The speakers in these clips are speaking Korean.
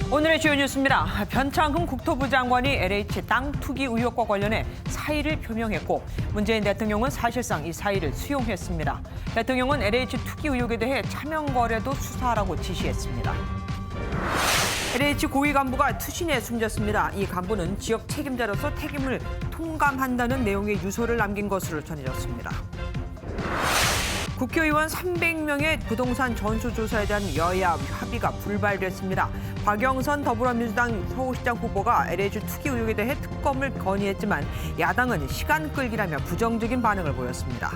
오늘의 주요 뉴스입니다. 변창흠 국토부 장관이 LH 땅 투기 의혹과 관련해 사의를 표명했고 문재인 대통령은 사실상 이 사의를 수용했습니다. 대통령은 LH 투기 의혹에 대해 차명 거래도 수사하라고 지시했습니다. LH 고위 간부가 투신에 숨졌습니다. 이 간부는 지역 책임자로서 책임을 통감한다는 내용의 유서를 남긴 것으로 전해졌습니다. 국회의원 300명의 부동산 전수조사에 대한 여야 합의가 불발됐습니다. 박영선 더불어민주당 서울시장 후보가 LH 투기 의혹에 대해 특검을 건의했지만 야당은 시간 끌기라며 부정적인 반응을 보였습니다.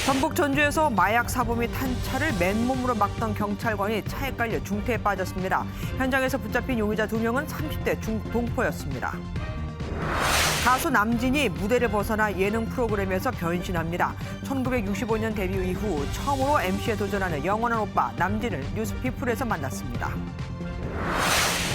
전북 전주에서 마약 사범이 탄 차를 맨몸으로 막던 경찰관이 차에 깔려 중태에 빠졌습니다. 현장에서 붙잡힌 용의자 2명은 30대 중동포였습니다. 가수 남진이 무대를 벗어나 예능 프로그램에서 변신합니다. 1965년 데뷔 이후 처음으로 MC에 도전하는 영원한 오빠 남진을 뉴스피플에서 만났습니다.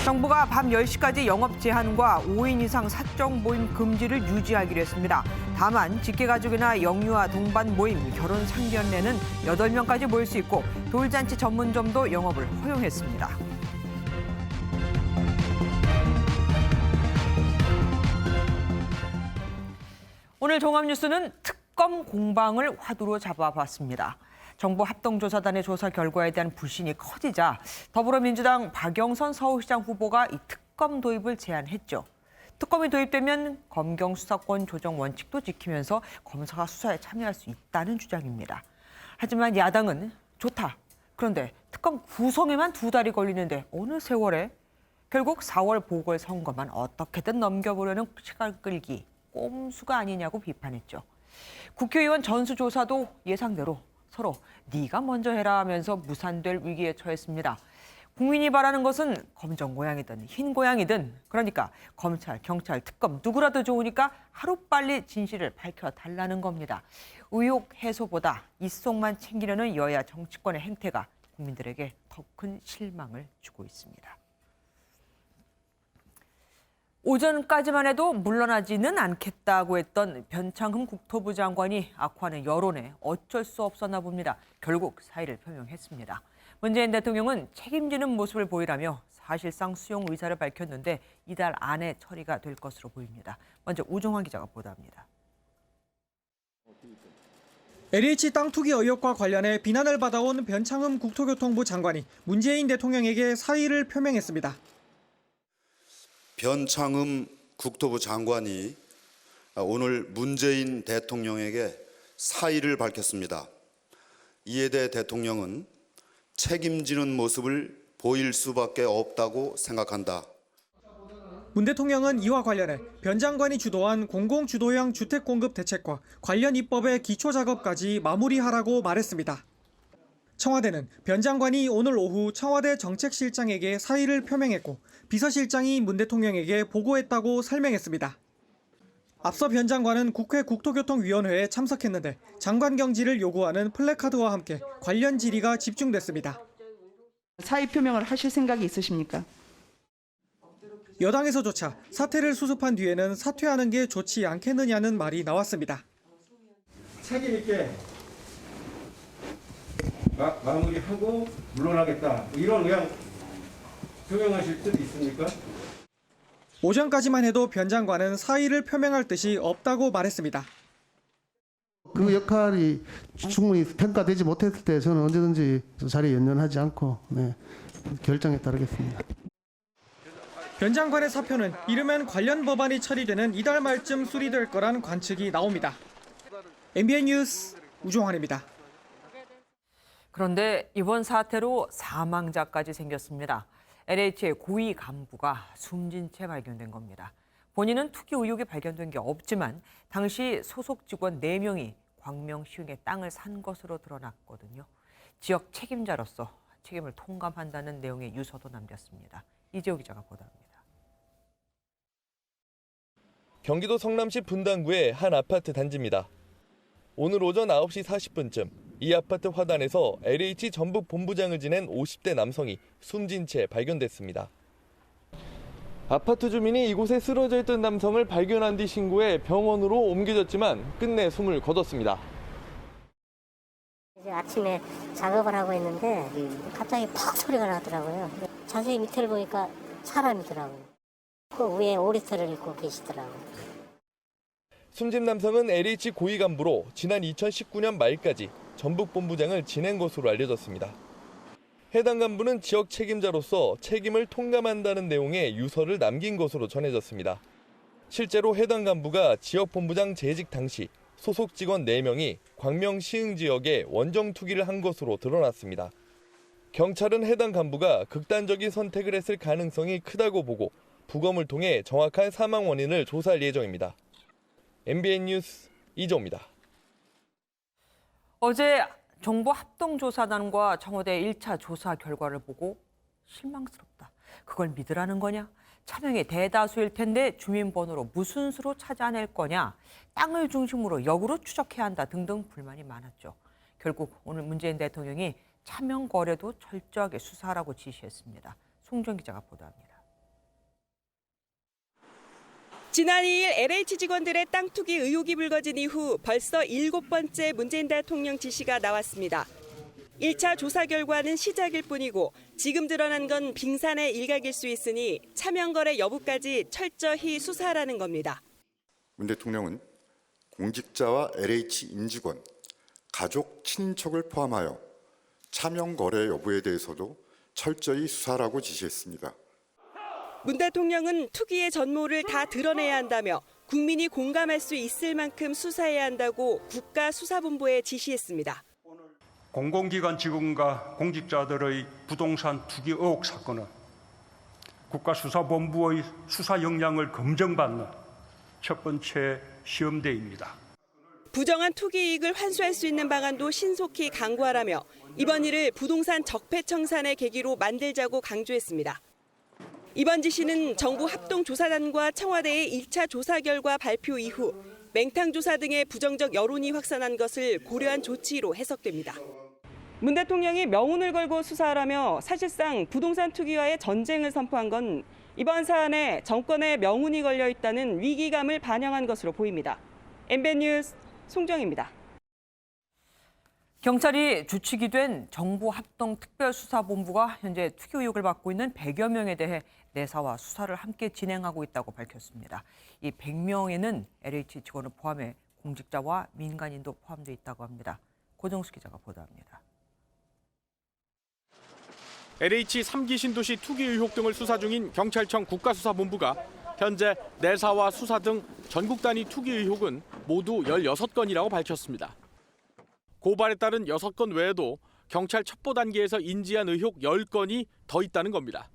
정부가 밤 10시까지 영업 제한과 5인 이상 사적 모임 금지를 유지하기로 했습니다. 다만 직계가족이나 영유아 동반 모임, 결혼 상견례는 8명까지 모일 수 있고 돌잔치 전문점도 영업을 허용했습니다. 오늘 종합뉴스는 특검 공방을 화두로 잡아봤습니다. 정부 합동조사단의 조사 결과에 대한 불신이 커지자 더불어민주당 박영선 서울시장 후보가 이 특검 도입을 제안했죠. 특검이 도입되면 검경 수사권 조정 원칙도 지키면서 검사가 수사에 참여할 수 있다는 주장입니다. 하지만 야당은 좋다. 그런데 특검 구성에만 2달이 걸리는데 어느 세월에 결국 4월 보궐선거만 어떻게든 넘겨보려는 시간 끌기. 꼼수가 아니냐고 비판했죠. 국회의원 전수조사도 예상대로 서로 네가 먼저 해라 하면서 무산될 위기에 처했습니다. 국민이 바라는 것은 검정 고양이든 흰 고양이든 그러니까 검찰, 경찰, 특검 누구라도 좋으니까 하루빨리 진실을 밝혀달라는 겁니다. 의혹 해소보다 이속만 챙기려는 여야 정치권의 행태가 국민들에게 더 큰 실망을 주고 있습니다. 오전까지만 해도 물러나지는 않겠다고 했던 변창흠 국토부 장관이 악화하는 여론에 어쩔 수 없었나 봅니다. 결국 사의를 표명했습니다. 문재인 대통령은 책임지는 모습을 보이라며 사실상 수용 의사를 밝혔는데 이달 안에 처리가 될 것으로 보입니다. 먼저 우종환 기자가 보도합니다. LH 땅 투기 의혹과 관련해 비난을 받아온 변창흠 국토교통부 장관이 문재인 대통령에게 사의를 표명했습니다. 변창흠 국토부 장관이 오늘 문재인 대통령에게 사의를 밝혔습니다. 이에 대해 대통령은 책임지는 모습을 보일 수밖에 없다고 생각한다. 문 대통령은 이와 관련해 변 장관이 주도한 공공주도형 주택공급 대책과 관련 입법의 기초작업까지 마무리하라고 말했습니다. 청와대는 변 장관이 오늘 오후 청와대 정책실장에게 사의를 표명했고 비서실장이 문 대통령에게 보고했다고 설명했습니다. 앞서 변 장관은 국회 국토교통위원회에 참석했는데 장관 경질을 요구하는 플래카드와 함께 관련 질의가 집중됐습니다. 사의 표명을 하실 생각이 있으십니까? 여당에서조차 사태를 수습한 뒤에는 사퇴하는 게 좋지 않겠느냐는 말이 나왔습니다. 책임 있게 마무리하고 물러나겠다. 이런 그냥 표명하실 뜻 있습니까? 오전까지만 해도 변 장관은 사의를 표명할 뜻이 없다고 말했습니다. 그 역할이 충분히 평가되지 못했을 때 저는 언제든지 자리에 연연하지 않고 결정에 따르겠습니다. 변 장관의 사표는 이르면 관련 법안이 처리되는 이달 말쯤 수리될 거란 관측이 나옵니다. MBN 뉴스 우종환입니다. 그런데 이번 사태로 사망자까지 생겼습니다. LH의 고위 간부가 숨진 채 발견된 겁니다. 본인은 투기 의혹이 발견된 게 없지만 당시 소속 직원 4명이 광명시흥에 땅을 산 것으로 드러났거든요. 지역 책임자로서 책임을 통감한다는 내용의 유서도 남겼습니다. 이재호 기자가 보도합니다. 경기도 성남시 분당구의 한 아파트 단지입니다. 오늘 오전 9시 40분쯤 이 아파트 화단에서 LH 전북 본부장을 지낸 50대 남성이 숨진 채 발견됐습니다. 아파트 주민이 이곳에 쓰러져 있던 남성을 발견한 뒤 신고해 병원으로 옮겨졌지만 끝내 숨을 거뒀습니다. 이제 아침에 작업을 하고 있는데 갑자기 퍽 소리가 나더라고요. 자세히 밑을 보니까 사람이더라고요. 그 위에 오리털을 입고 계시더라고요. 숨진 남성은 LH 고위 간부로 지난 2019년 말까지 전북본부장을 지낸 것으로 알려졌습니다. 해당 간부는 지역 책임자로서 책임을 통감한다는 내용의 유서를 남긴 것으로 전해졌습니다. 실제로 해당 간부가 지역 본부장 재직 당시 소속 직원 4명이 광명 시흥 지역에 원정 투기를 한 것으로 드러났습니다. 경찰은 해당 간부가 극단적인 선택을 했을 가능성이 크다고 보고 부검을 통해 정확한 사망 원인을 조사할 예정입니다. MBN 뉴스 이정우입니다. 어제 정보합동조사단과 청와대 1차 조사 결과를 보고 실망스럽다. 그걸 믿으라는 거냐? 차명이 대다수일 텐데 주민번호로 무슨 수로 찾아낼 거냐? 땅을 중심으로 역으로 추적해야 한다 등등 불만이 많았죠. 결국 오늘 문재인 대통령이 차명 거래도 철저하게 수사하라고 지시했습니다. 송정 기자가 보도합니다. 지난 2일 LH 직원들의 땅 투기 의혹이 불거진 이후 벌써 7번째 문재인 대통령 지시가 나왔습니다. 1차 조사 결과는 시작일 뿐이고 지금 드러난 건 빙산의 일각일 수 있으니 차명 거래 여부까지 철저히 수사하라는 겁니다. 문 대통령은 공직자와 LH 임직원, 가족, 친인척을 포함하여 차명 거래 여부에 대해서도 철저히 수사하라고 지시했습니다. 문 대통령은 투기의 전모를 다 드러내야 한다며 국민이 공감할 수 있을 만큼 수사해야 한다고 국가수사본부에 지시했습니다. 공공기관 직원과 공직자들의 부동산 투기 의혹 사건은 국가수사본부의 수사 역량을 검증받는 첫 번째 시험대입니다. 부정한 투기 이익을 환수할 수 있는 방안도 신속히 강구하라며 이번 일을 부동산 적폐청산의 계기로 만들자고 강조했습니다. 이번 지시는 정부 합동조사단과 청와대의 1차 조사 결과 발표 이후 맹탕조사 등의 부정적 여론이 확산한 것을 고려한 조치로 해석됩니다. 문 대통령이 명운을 걸고 수사하라며 사실상 부동산 투기와의 전쟁을 선포한 건 이번 사안에 정권의 명운이 걸려 있다는 위기감을 반영한 것으로 보입니다. MBN 뉴스 송정입니다. 경찰이 주축이 된 정보합동특별수사본부가 현재 투기 의혹을 받고 있는 100여 명에 대해 내사와 수사를 함께 진행하고 있다고 밝혔습니다. 이 100명에는 LH 직원을 포함해 공직자와 민간인도 포함되어 있다고 합니다. 고정수 기자가 보도합니다. LH 3기 신도시 투기 의혹 등을 수사 중인 경찰청 국가수사본부가 현재 내사와 수사 등 전국 단위 투기 의혹은 모두 16건이라고 밝혔습니다. 고발에 따른 6건 외에도 경찰 첩보 단계에서 인지한 의혹 10건이 더 있다는 겁니다.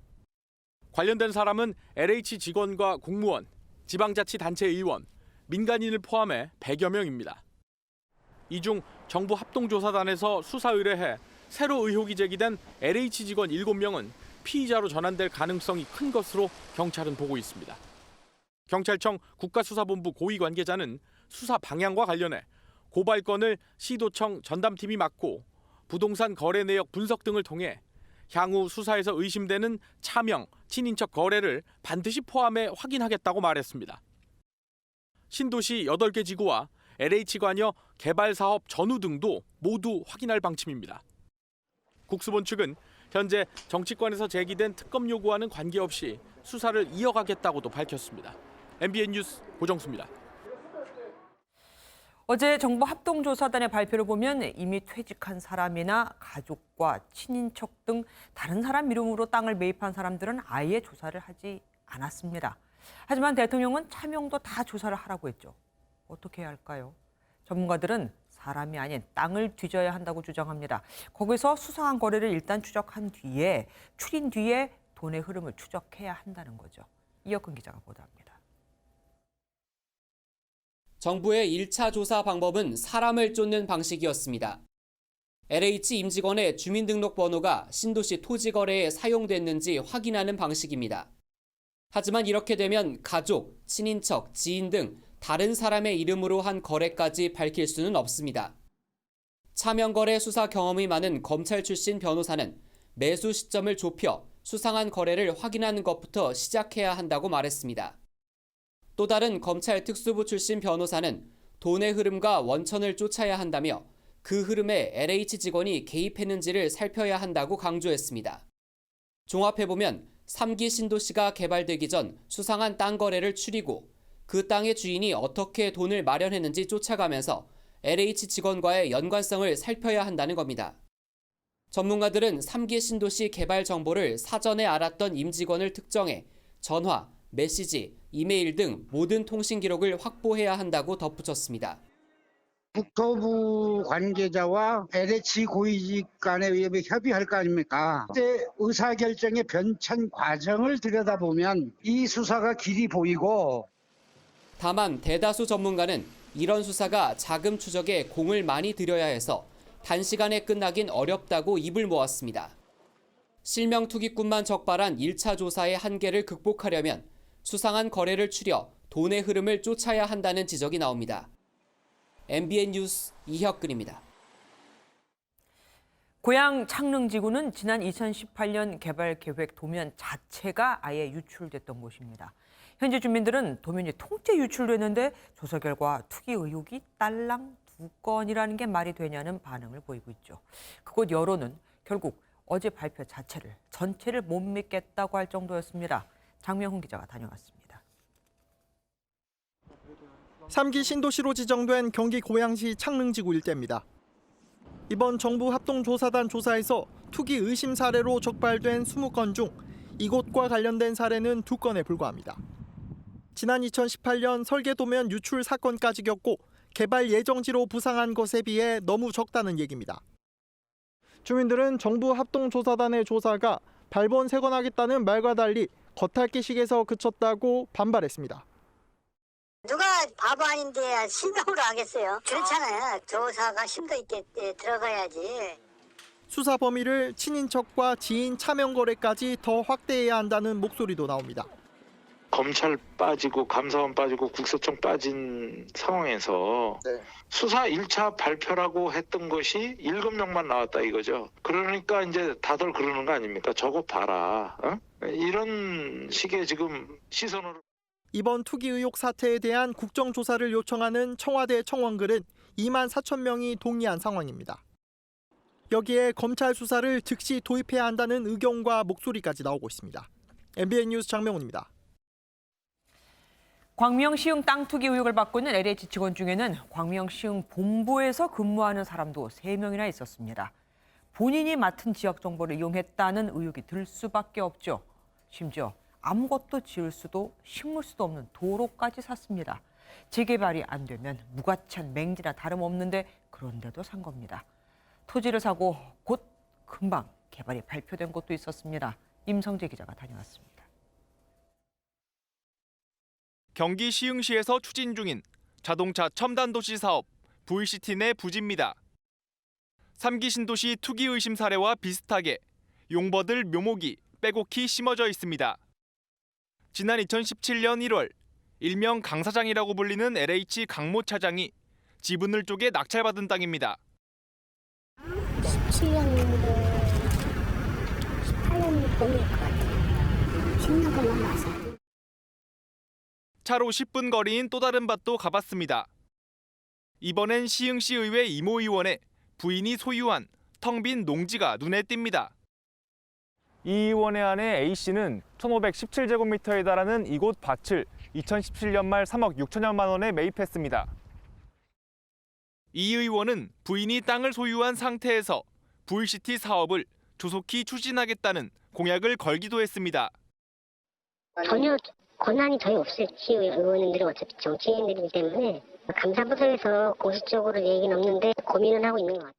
관련된 사람은 LH 직원과 공무원, 지방자치단체 의원, 민간인을 포함해 100여 명입니다. 이 중 정부 합동조사단에서 수사 의뢰해 새로 의혹이 제기된 LH 직원 7명은 피의자로 전환될 가능성이 큰 것으로 경찰은 보고 있습니다. 경찰청 국가수사본부 고위 관계자는 수사 방향과 관련해 고발건을 시도청 전담팀이 맡고 부동산 거래 내역 분석 등을 통해 향후 수사에서 의심되는 차명, 친인척 거래를 반드시 포함해 확인하겠다고 말했습니다. 신도시 8개 지구와 LH 관여 개발 사업 전후 등도 모두 확인할 방침입니다. 국수본 측은 현재 정치권에서 제기된 특검 요구와는 관계없이 수사를 이어가겠다고도 밝혔습니다. MBN 뉴스 고정수입니다. 어제 정보합동조사단의 발표를 보면 이미 퇴직한 사람이나 가족과 친인척 등 다른 사람 이름으로 땅을 매입한 사람들은 아예 조사를 하지 않았습니다. 하지만 대통령은 차명도 다 조사를 하라고 했죠. 어떻게 해야 할까요? 전문가들은 사람이 아닌 땅을 뒤져야 한다고 주장합니다. 거기서 수상한 거래를 일단 추적한 뒤에 추린 뒤에 돈의 흐름을 추적해야 한다는 거죠. 이혁근 기자가 보도합니다. 정부의 1차 조사 방법은 사람을 쫓는 방식이었습니다. LH 임직원의 주민등록번호가 신도시 토지거래에 사용됐는지 확인하는 방식입니다. 하지만 이렇게 되면 가족, 친인척, 지인 등 다른 사람의 이름으로 한 거래까지 밝힐 수는 없습니다. 차명거래 수사 경험이 많은 검찰 출신 변호사는 매수 시점을 좁혀 수상한 거래를 확인하는 것부터 시작해야 한다고 말했습니다. 또 다른 검찰 특수부 출신 변호사는 돈의 흐름과 원천을 쫓아야 한다며 그 흐름에 LH 직원이 개입했는지를 살펴야 한다고 강조했습니다. 종합해보면 3기 신도시가 개발되기 전 수상한 땅 거래를 추리고 그 땅의 주인이 어떻게 돈을 마련했는지 쫓아가면서 LH 직원과의 연관성을 살펴야 한다는 겁니다. 전문가들은 3기 신도시 개발 정보를 사전에 알았던 임직원을 특정해 전화, 메시지, 이메일 등 모든 통신 기록을 확보해야 한다고 덧붙였습니다. 국토부 관계자와 LH 고위직 간에 협의할 거 아닙니까? 그때 의사결정의 변천 과정을 들여다보면 이 수사가 길이 보이고, 다만 대다수 전문가는 이런 수사가 자금 추적에 공을 많이 들여야 해서 단시간에 끝나긴 어렵다고 입을 모았습니다. 실명 투기꾼만 적발한 1차 조사의 한계를 극복하려면 수상한 거래를 추려 돈의 흐름을 쫓아야 한다는 지적이 나옵니다. MBN 뉴스 이혁근입니다. 고양 창릉지구는 지난 2018년 개발 계획 도면 자체가 아예 유출됐던 곳입니다. 현재 주민들은 도면이 통째 유출됐는데 조사 결과 투기 의혹이 딸랑 2건이라는 게 말이 되냐는 반응을 보이고 있죠. 그곳 여론은 결국 어제 발표 자체를 전체를 못 믿겠다고 할 정도였습니다. 장명훈 기자가 다녀왔습니다. 3기 신도시로 지정된 경기 고양시 창릉지구 일대입니다. 이번 정부 합동조사단 조사에서 투기 의심 사례로 적발된 20건 중 이곳과 관련된 사례는 2건에 불과합니다. 지난 2018년 설계도면 유출 사건까지 겪고 개발 예정지로 부상한 것에 비해 너무 적다는 얘기입니다. 주민들은 정부 합동조사단의 조사가 발본색원하겠다는 말과 달리 겉핥기식에서 그쳤다고 반발했습니다. 누가 바보 아닌데 신경으로 하겠어요? 그렇잖아요. 조사가 심도 있게 들어가야지. 수사 범위를 친인척과 지인 차명 거래까지 더 확대해야 한다는 목소리도 나옵니다. 검찰 빠지고 감사원 빠지고 국세청 빠진 상황에서 수사 1차 발표라고 했던 것이 7명만 나왔다 이거죠. 그러니까 이제 다들 그러는 거 아닙니까? 저거 봐라. 이런 식의 지금 시선으로. 이번 투기 의혹 사태에 대한 국정조사를 요청하는 청와대 청원글은 2만 4천 명이 동의한 상황입니다. 여기에 검찰 수사를 즉시 도입해야 한다는 의견과 목소리까지 나오고 있습니다. MBN 뉴스 장명훈입니다. 광명시흥 땅 투기 의혹을 받고 있는 LH 직원 중에는 광명시흥 본부에서 근무하는 사람도 3명이나 있었습니다. 본인이 맡은 지역 정보를 이용했다는 의혹이 들 수밖에 없죠. 심지어 아무것도 지을 수도 심을 수도 없는 도로까지 샀습니다. 재개발이 안 되면 무가치한 맹지나 다름없는데 그런데도 산 겁니다. 토지를 사고 곧 금방 개발이 발표된 곳도 있었습니다. 임성재 기자가 다녀왔습니다. 경기 시흥시에서 추진 중인 자동차 첨단도시 사업 VCT 내 부지입니다. 3기 신도시 투기 의심 사례와 비슷하게 용버들 묘목이 빼곡히 심어져 있습니다. 지난 2017년 1월 일명 강사장이라고 불리는 LH 강모 차장이 지분을 쪼개 낙찰받은 땅입니다. 17년인데 18년이 걸릴 것 같아요. 10년간 넘어서. 차로 10분 거리인 또 다른 밭도 가봤습니다. 이번엔 시흥시 의회 이모 의원의 부인이 소유한 텅 빈 농지가 눈에 띕니다. 이 의원의 아내 A씨는 1517제곱미터에 달하는 이곳 밭을 2017년 말 3억 6천여만 원에 매입했습니다. 이 의원은 부인이 땅을 소유한 상태에서 VCT 사업을 조속히 추진하겠다는 공약을 걸기도 했습니다. 전혀 권한이 저희 없어요. 시의 의원님들이 어차피 정치인들이기 때문에 감사부서에서 공식적으로 얘기는 없는데 고민은 하고 있는 것 같아요.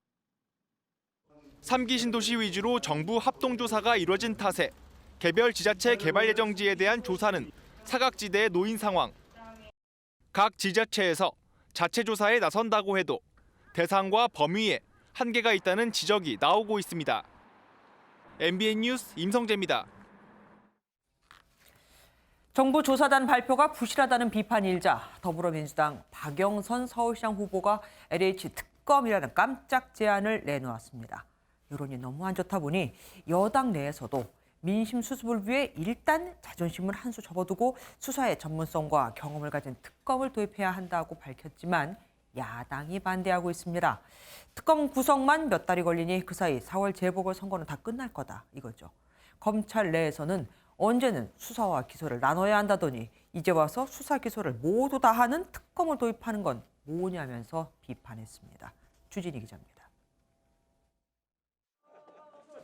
3기 신도시 위주로 정부 합동조사가 이뤄진 탓에 개별 지자체 개발 예정지에 대한 조사는 사각지대에 놓인 상황. 각 지자체에서 자체 조사에 나선다고 해도 대상과 범위에 한계가 있다는 지적이 나오고 있습니다. MBN 뉴스 임성재입니다. 정부 조사단 발표가 부실하다는 비판이 일자 더불어민주당 박영선 서울시장 후보가 LH 특검이라는 깜짝 제안을 내놓았습니다. 여론이 너무 안 좋다 보니 여당 내에서도 민심 수습을 위해 일단 자존심을 한 수 접어두고 수사의 전문성과 경험을 가진 특검을 도입해야 한다고 밝혔지만 야당이 반대하고 있습니다. 특검 구성만 몇 달이 걸리니 그 사이 4월 재보궐선거는 다 끝날 거다 이거죠. 검찰 내에서는 언제는 수사와 기소를 나눠야 한다더니 이제 와서 수사 기소를 모두 다 하는 특검을 도입하는 건 뭐냐면서 비판했습니다. 주진희 기자입니다.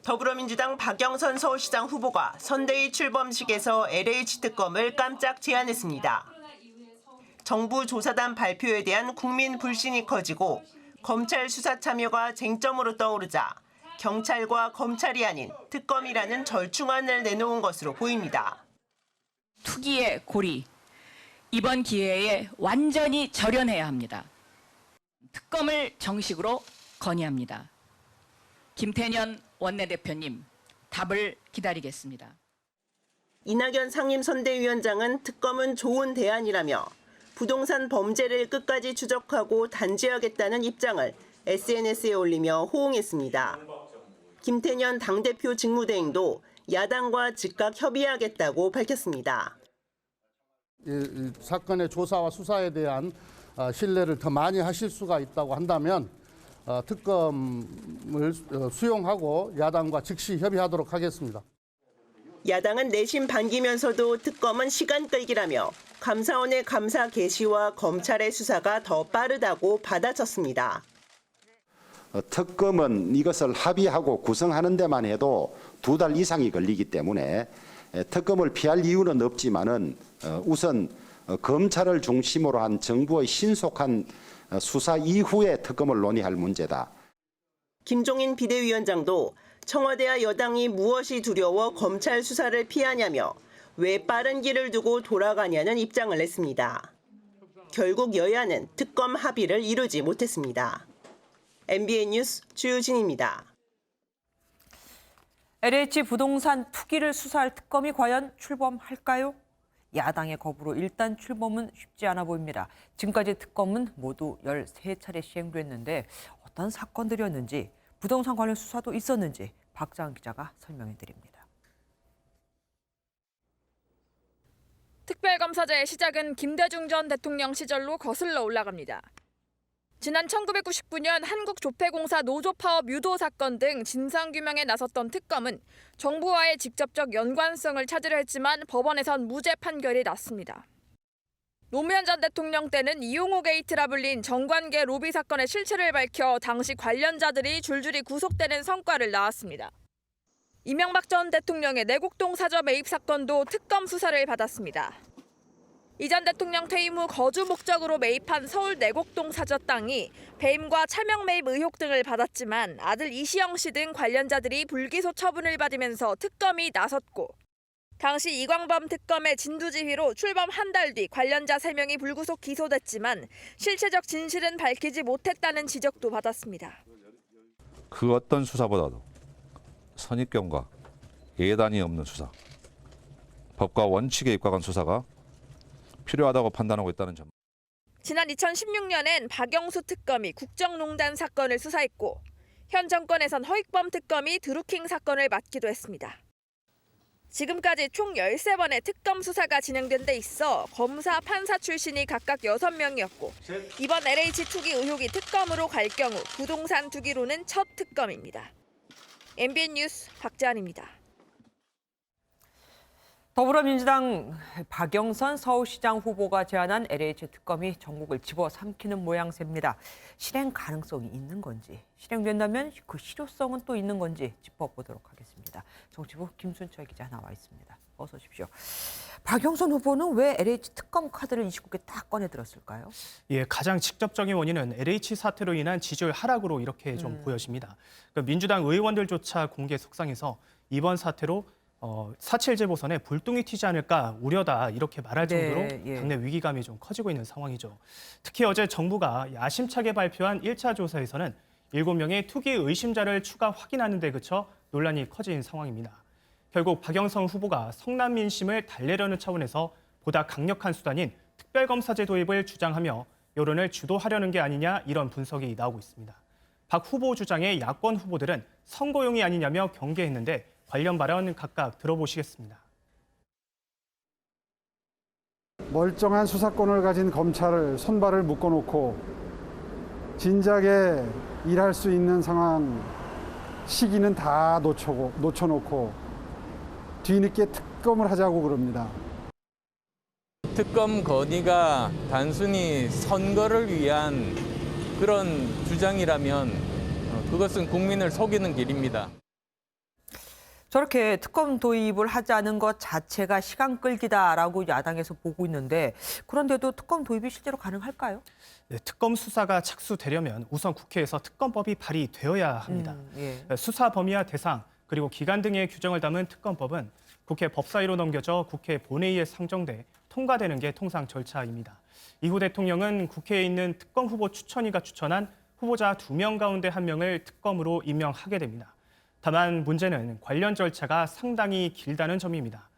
더불어민주당 박영선 서울시장 후보가 선대위 출범식에서 LH 특검을 깜짝 제안했습니다. 정부 조사단 발표에 대한 국민 불신이 커지고 검찰 수사 참여가 쟁점으로 떠오르자 경찰과 검찰이 아닌 특검이라는 절충안을 내놓은 것으로 보입니다. 투기의 고리, 이번 기회에 완전히 절연해야 합니다. 특검을 정식으로 건의합니다. 김태년 원내대표님, 답을 기다리겠습니다. 이낙연 상임선대위원장은 특검은 좋은 대안이라며 부동산 범죄를 끝까지 추적하고 단죄하겠다는 입장을 SNS에 올리며 호응했습니다. 김태년 당대표 직무대행도 야당과 즉각 협의하겠다고 밝혔습니다. 이 사건의 조사와 수사에 대한 신뢰를 더 많이 하실 수가 있다고 한다면 특검을 수용하고 야당과 즉시 협의하도록 하겠습니다. 야당은 내심 반기면서도 특검은 시간 끌기라며 감사원의 감사 개시와 검찰의 수사가 더 빠르다고 받아쳤습니다. 특검은 이것을 합의하고 구성하는 데만 해도 2달 이상이 걸리기 때문에 특검을 피할 이유는 없지만은 우선 검찰을 중심으로 한 정부의 신속한 수사 이후에 특검을 논의할 문제다. 김종인 비대위원장도 청와대와 여당이 무엇이 두려워 검찰 수사를 피하냐며 왜 빠른 길을 두고 돌아가냐는 입장을 냈습니다. 결국 여야는 특검 합의를 이루지 못했습니다. MBN 뉴스 주유진입니다. LH 부동산 투기를 수사할 특검이 과연 출범할까요? 야당의 거부로 일단 출범은 쉽지 않아 보입니다. 지금까지 특검은 모두 13차례 시행됐는데 어떤 사건들이었는지 부동산 관련 수사도 있었는지 박자은 기자가 설명해 드립니다. 특별검사제의 시작은 김대중 전 대통령 시절로 거슬러 올라갑니다. 지난 1999년 한국조폐공사 노조파업 유도 사건 등 진상규명에 나섰던 특검은 정부와의 직접적 연관성을 찾으려 했지만 법원에선 무죄 판결이 났습니다. 노무현 전 대통령 때는 이용호 게이트라 불린 정관계 로비 사건의 실체를 밝혀 당시 관련자들이 줄줄이 구속되는 성과를 낳았습니다. 이명박 전 대통령의 내곡동 사저 매입 사건도 특검 수사를 받았습니다. 이 전 대통령 퇴임 후 거주 목적으로 매입한 서울 내곡동 사저 땅이 배임과 차명 매입 의혹 등을 받았지만 아들 이시영 씨 등 관련자들이 불기소 처분을 받으면서 특검이 나섰고 당시 이광범 특검의 진두지휘로 출범 한 달 뒤 관련자 3명이 불구속 기소됐지만 실체적 진실은 밝히지 못했다는 지적도 받았습니다. 그 어떤 수사보다도 선입견과 예단이 없는 수사, 법과 원칙에 입각한 수사가 필요하다고 판단하고 있다는 점. 지난 2016년엔 박영수 특검이 국정농단 사건을 수사했고 현 정권에선 허익범 특검이 드루킹 사건을 맡기도 했습니다. 지금까지 총 13번의 특검 수사가 진행된 데 있어 검사, 판사 출신이 각각 6명이었고 이번 LH 투기 의혹이 특검으로 갈 경우 부동산 투기로는 첫 특검입니다. MBN 뉴스 박재한입니다. 더불어민주당 박영선 서울시장 후보가 제안한 LH 특검이 전국을 집어삼키는 모양새입니다. 실행 가능성이 있는 건지, 실행된다면 그 실효성은 또 있는 건지 짚어보도록 하겠습니다. 정치부 김순철 기자 나와 있습니다. 어서 오십시오. 박영선 후보는 왜 LH 특검 카드를 29개 딱 꺼내 들었을까요? 예, 가장 직접적인 원인은 LH 사태로 인한 지지율 하락으로 이렇게 좀 보여집니다. 그러니까 민주당 의원들조차 공개 속상해서 이번 사태로 4.7 재보선에 불똥이 튀지 않을까 우려다 이렇게 말할 정도로 당내 위기감이 좀 커지고 있는 상황이죠. 특히 어제 정부가 야심차게 발표한 1차 조사에서는 7명의 투기 의심자를 추가 확인하는 데 그쳐 논란이 커진 상황입니다. 결국 박영선 후보가 성남 민심을 달래려는 차원에서 보다 강력한 수단인 특별검사제 도입을 주장하며 여론을 주도하려는 게 아니냐 이런 분석이 나오고 있습니다. 박 후보 주장의 야권 후보들은 선거용이 아니냐며 경계했는데 관련 발언 각각 들어보시겠습니다. 멀쩡한 수사권을 가진 검찰을 손발을 묶어놓고 진작에 일할 수 있는 상황 시기는 다 놓쳐놓고 뒤늦게 특검을 하자고 그럽니다. 특검 건의가 단순히 선거를 위한 그런 주장이라면 그것은 국민을 속이는 길입니다. 저렇게 특검 도입을 하자는 것 자체가 시간 끌기다라고 야당에서 보고 있는데 그런데도 특검 도입이 실제로 가능할까요? 네, 특검 수사가 착수되려면 우선 국회에서 특검법이 발의되어야 합니다. 수사 범위와 대상 그리고 기간 등의 규정을 담은 특검법은 국회 법사위로 넘겨져 국회 본회의에 상정돼 통과되는 게 통상 절차입니다. 이후 대통령은 국회에 있는 특검 후보 추천위가 추천한 후보자 2명 가운데 1명을 특검으로 임명하게 됩니다. 다만 문제는 관련 절차가 상당히 길다는 점입니다.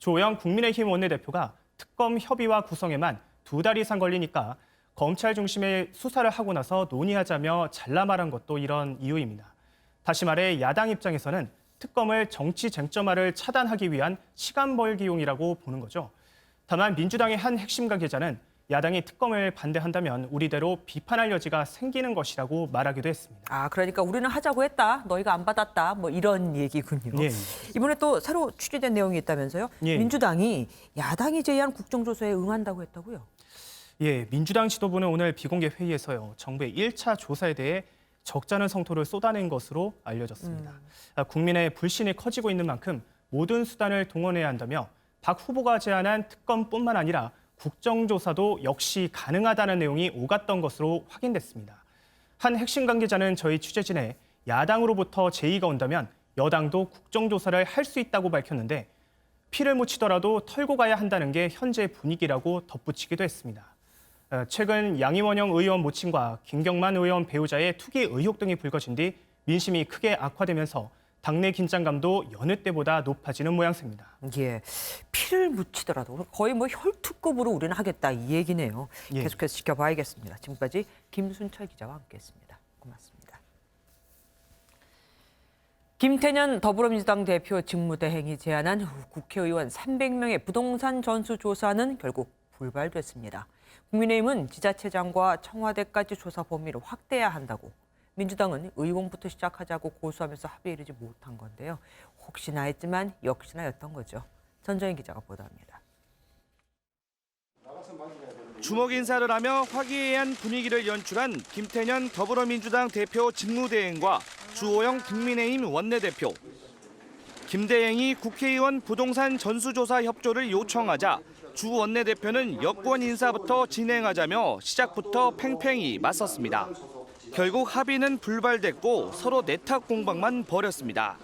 조영 국민의힘 원내대표가 특검 협의와 구성에만 2달 이상 걸리니까 검찰 중심의 수사를 하고 나서 논의하자며 잘라 말한 것도 이런 이유입니다. 다시 말해 야당 입장에서는 특검을 정치 쟁점화를 차단하기 위한 시간 벌기용이라고 보는 거죠. 다만 민주당의 한 핵심 관계자는 야당이 특검을 반대한다면 우리대로 비판할 여지가 생기는 것이라고 말하기도 했습니다. 아, 그러니까 우리는 하자고 했다, 너희가 안 받았다, 뭐 이런 얘기군요. 예. 이번에 또 새로 취재된 내용이 있다면서요? 예. 민주당이 야당이 제의한 국정조사에 응한다고 했다고요? 예, 민주당 지도부는 오늘 비공개 회의에서요, 정부의 1차 조사에 대해 적잖은 성토를 쏟아낸 것으로 알려졌습니다. 국민의 불신이 커지고 있는 만큼 모든 수단을 동원해야 한다며 박 후보가 제안한 특검뿐만 아니라 국정조사도 역시 가능하다는 내용이 오갔던 것으로 확인됐습니다. 한 핵심 관계자는 저희 취재진에 야당으로부터 제의가 온다면 여당도 국정조사를 할 수 있다고 밝혔는데 피를 묻히더라도 털고 가야 한다는 게 현재 분위기라고 덧붙이기도 했습니다. 최근 양이원영 의원 모친과 김경만 의원 배우자의 투기 의혹 등이 불거진 뒤 민심이 크게 악화되면서 당내 긴장감도 여느 때보다 높아지는 모양새입니다. 예, 피를 묻히더라도 거의 뭐 혈투급으로 우리는 하겠다 이 얘기네요. 예. 계속해서 지켜봐야겠습니다. 지금까지 김순철 기자와 함께했습니다. 고맙습니다. 김태년 더불어민주당 대표 직무대행이 제안한 국회의원 300명의 부동산 전수조사는 결국 불발됐습니다. 국민의힘은 지자체장과 청와대까지 조사 범위를 확대해야 한다고, 민주당은 의원부터 시작하자고 고수하면서 합의에 이르지 못한 건데요. 혹시나 했지만 역시나였던 거죠. 전정인 기자가 보도합니다. 주먹 인사를 하며 화기애애한 분위기를 연출한 김태년 더불어민주당 대표 직무대행과 주호영 국민의힘 원내대표. 김 대행이 국회의원 부동산 전수조사 협조를 요청하자 주 원내대표는 여권 인사부터 진행하자며 시작부터 팽팽히 맞섰습니다. 결국 합의는 불발됐고 서로 내탁 공방만 벌였습니다.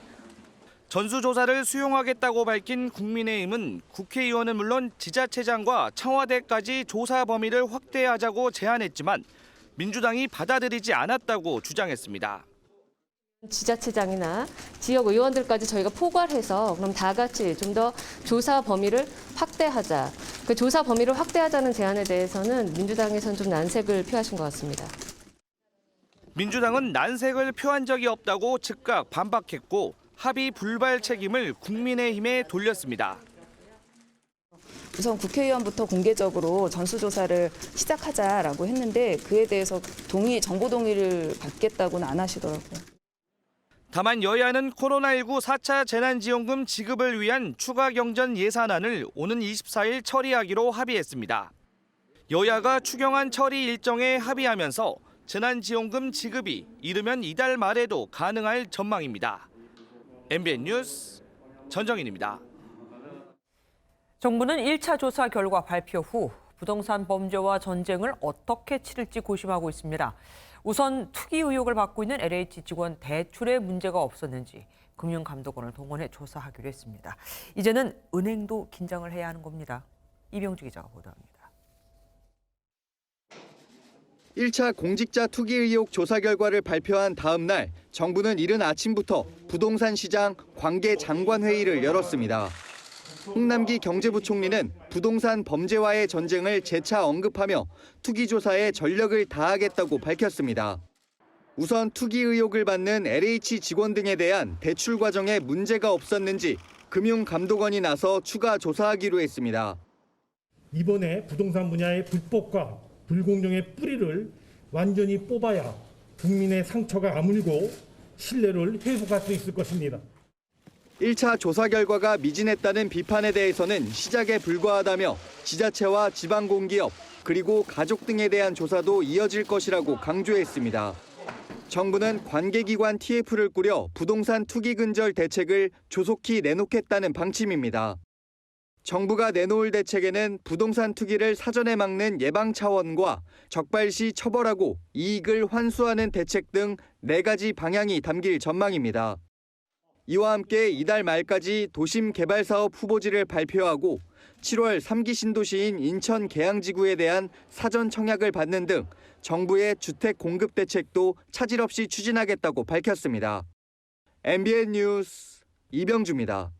전수조사를 수용하겠다고 밝힌 국민의힘은 국회의원은 물론 지자체장과 청와대까지 조사 범위를 확대하자고 제안했지만 민주당이 받아들이지 않았다고 주장했습니다. 지자체장이나 지역 의원들까지 저희가 포괄해서 그럼 다 같이 좀 더 조사 범위를 확대하자. 그 조사 범위를 확대하자는 제안에 대해서는 민주당에서는 좀 난색을 표하신 것 같습니다. 민주당은 난색을 표한 적이 없다고 즉각 반박했고 합의 불발 책임을 국민의힘에 돌렸습니다. 우선 국회의원부터 공개적으로 전수조사를 시작하자라고 했는데 그에 대해서 정보 동의를 받겠다고는 안 하시더라고요. 다만 여야는 코로나19 4차 재난지원금 지급을 위한 추가 경전 예산안을 오는 24일 처리하기로 합의했습니다. 여야가 추경안 처리 일정에 합의하면서 재난지원금 지급이 이르면 이달 말에도 가능할 전망입니다. MBN 뉴스 전정인입니다. 정부는 1차 조사 결과 발표 후 부동산 범죄와 전쟁을 어떻게 치를지 고심하고 있습니다. 우선 투기 의혹을 받고 있는 LH 직원 대출에 문제가 없었는지 금융감독원을 동원해 조사하기로 했습니다. 이제는 은행도 긴장을 해야 하는 겁니다. 이병주 기자가 보도합니다. 1차 공직자 투기 의혹 조사 결과를 발표한 다음 날 정부는 이른 아침부터 부동산 시장 관계 장관 회의를 열었습니다. 홍남기 경제부총리는 부동산 범죄와의 전쟁을 재차 언급하며 투기 조사에 전력을 다하겠다고 밝혔습니다. 우선 투기 의혹을 받는 LH 직원 등에 대한 대출 과정에 문제가 없었는지 금융감독원이 나서 추가 조사하기로 했습니다. 이번에 부동산 분야의 불법과 불공정의 뿌리를 완전히 뽑아야 국민의 상처가 아물고 신뢰를 회복할 수 있을 것입니다. 1차 조사 결과가 미진했다는 비판에 대해서는 시작에 불과하다며 지자체와 지방공기업 그리고 가족 등에 대한 조사도 이어질 것이라고 강조했습니다. 정부는 관계기관 TF를 꾸려 부동산 투기 근절 대책을 조속히 내놓겠다는 방침입니다. 정부가 내놓을 대책에는 부동산 투기를 사전에 막는 예방 차원과 적발 시 처벌하고 이익을 환수하는 대책 등 4가지 방향이 담길 전망입니다. 이와 함께 이달 말까지 도심 개발 사업 후보지를 발표하고 7월 3기 신도시인 인천 계양지구에 대한 사전 청약을 받는 등 정부의 주택 공급 대책도 차질 없이 추진하겠다고 밝혔습니다. MBN 뉴스 이병주입니다.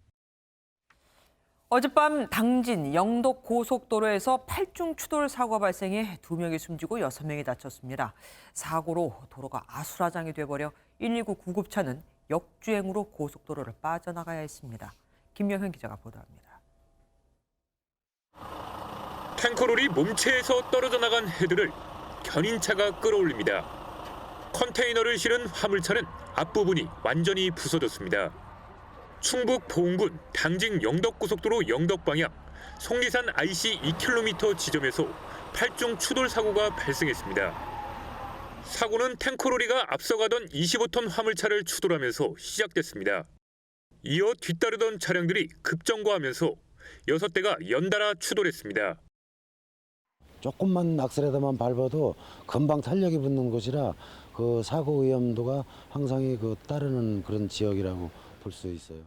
어젯밤 당진 영덕 고속도로에서 8중 추돌 사고가 발생해 2명이 숨지고 6명이 다쳤습니다. 사고로 도로가 아수라장이 돼버려 119 구급차는 역주행으로 고속도로를 빠져나가야 했습니다. 김명현 기자가 보도합니다. 탱커롤이 몸체에서 떨어져 나간 헤드를 견인차가 끌어올립니다. 컨테이너를 실은 화물차는 앞부분이 완전히 부서졌습니다. 충북 보은군 당진 영덕고속도로 영덕 방향 속리산 IC 2km 지점에서 8중 추돌 사고가 발생했습니다. 사고는 탱커로리가 앞서가던 25톤 화물차를 추돌하면서 시작됐습니다. 이어 뒤따르던 차량들이 급정거하면서 6대가 연달아 추돌했습니다. 조금만 악셀에다만 밟아도 금방 탄력이 붙는 곳이라 그 사고 위험도가 항상 따르는 그런 지역이라고 볼 수 있어요.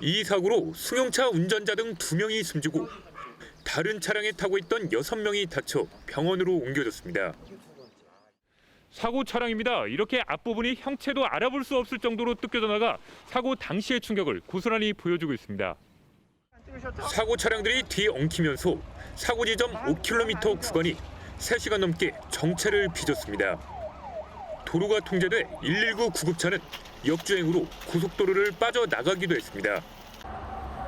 이 사고로 승용차 운전자 등 2명이 숨지고 다른 차량에 타고 있던 6명이 다쳐 병원으로 옮겨졌습니다. 사고 차량입니다. 이렇게 앞부분이 형체도 알아볼 수 없을 정도로 뜯겨져 나가 사고 당시의 충격을 고스란히 보여주고 있습니다. 사고 차량들이 뒤에 엉키면서 사고 지점 5km 구간이 3시간 넘게 정체를 빚었습니다. 도로가 통제돼 119 구급차는 역주행으로 고속도로를 빠져나가기도 했습니다.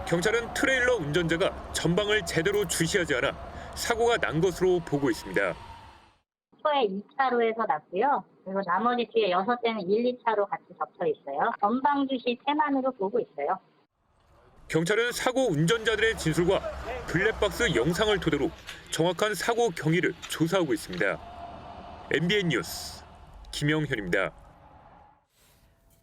경찰은 트레일러 운전자가 전방을 제대로 주시하지 않아 사고가 난 것으로 보고 있습니다. 초에 2차로에서 났고요. 그리고 나머지 뒤에 6대는 1, 2차로 같이 겹쳐 있어요. 전방 주시 태만으로 보고 있어요. 경찰은 사고 운전자들의 진술과 블랙박스 영상을 토대로 정확한 사고 경위를 조사하고 있습니다. MBN 뉴스 김영현입니다.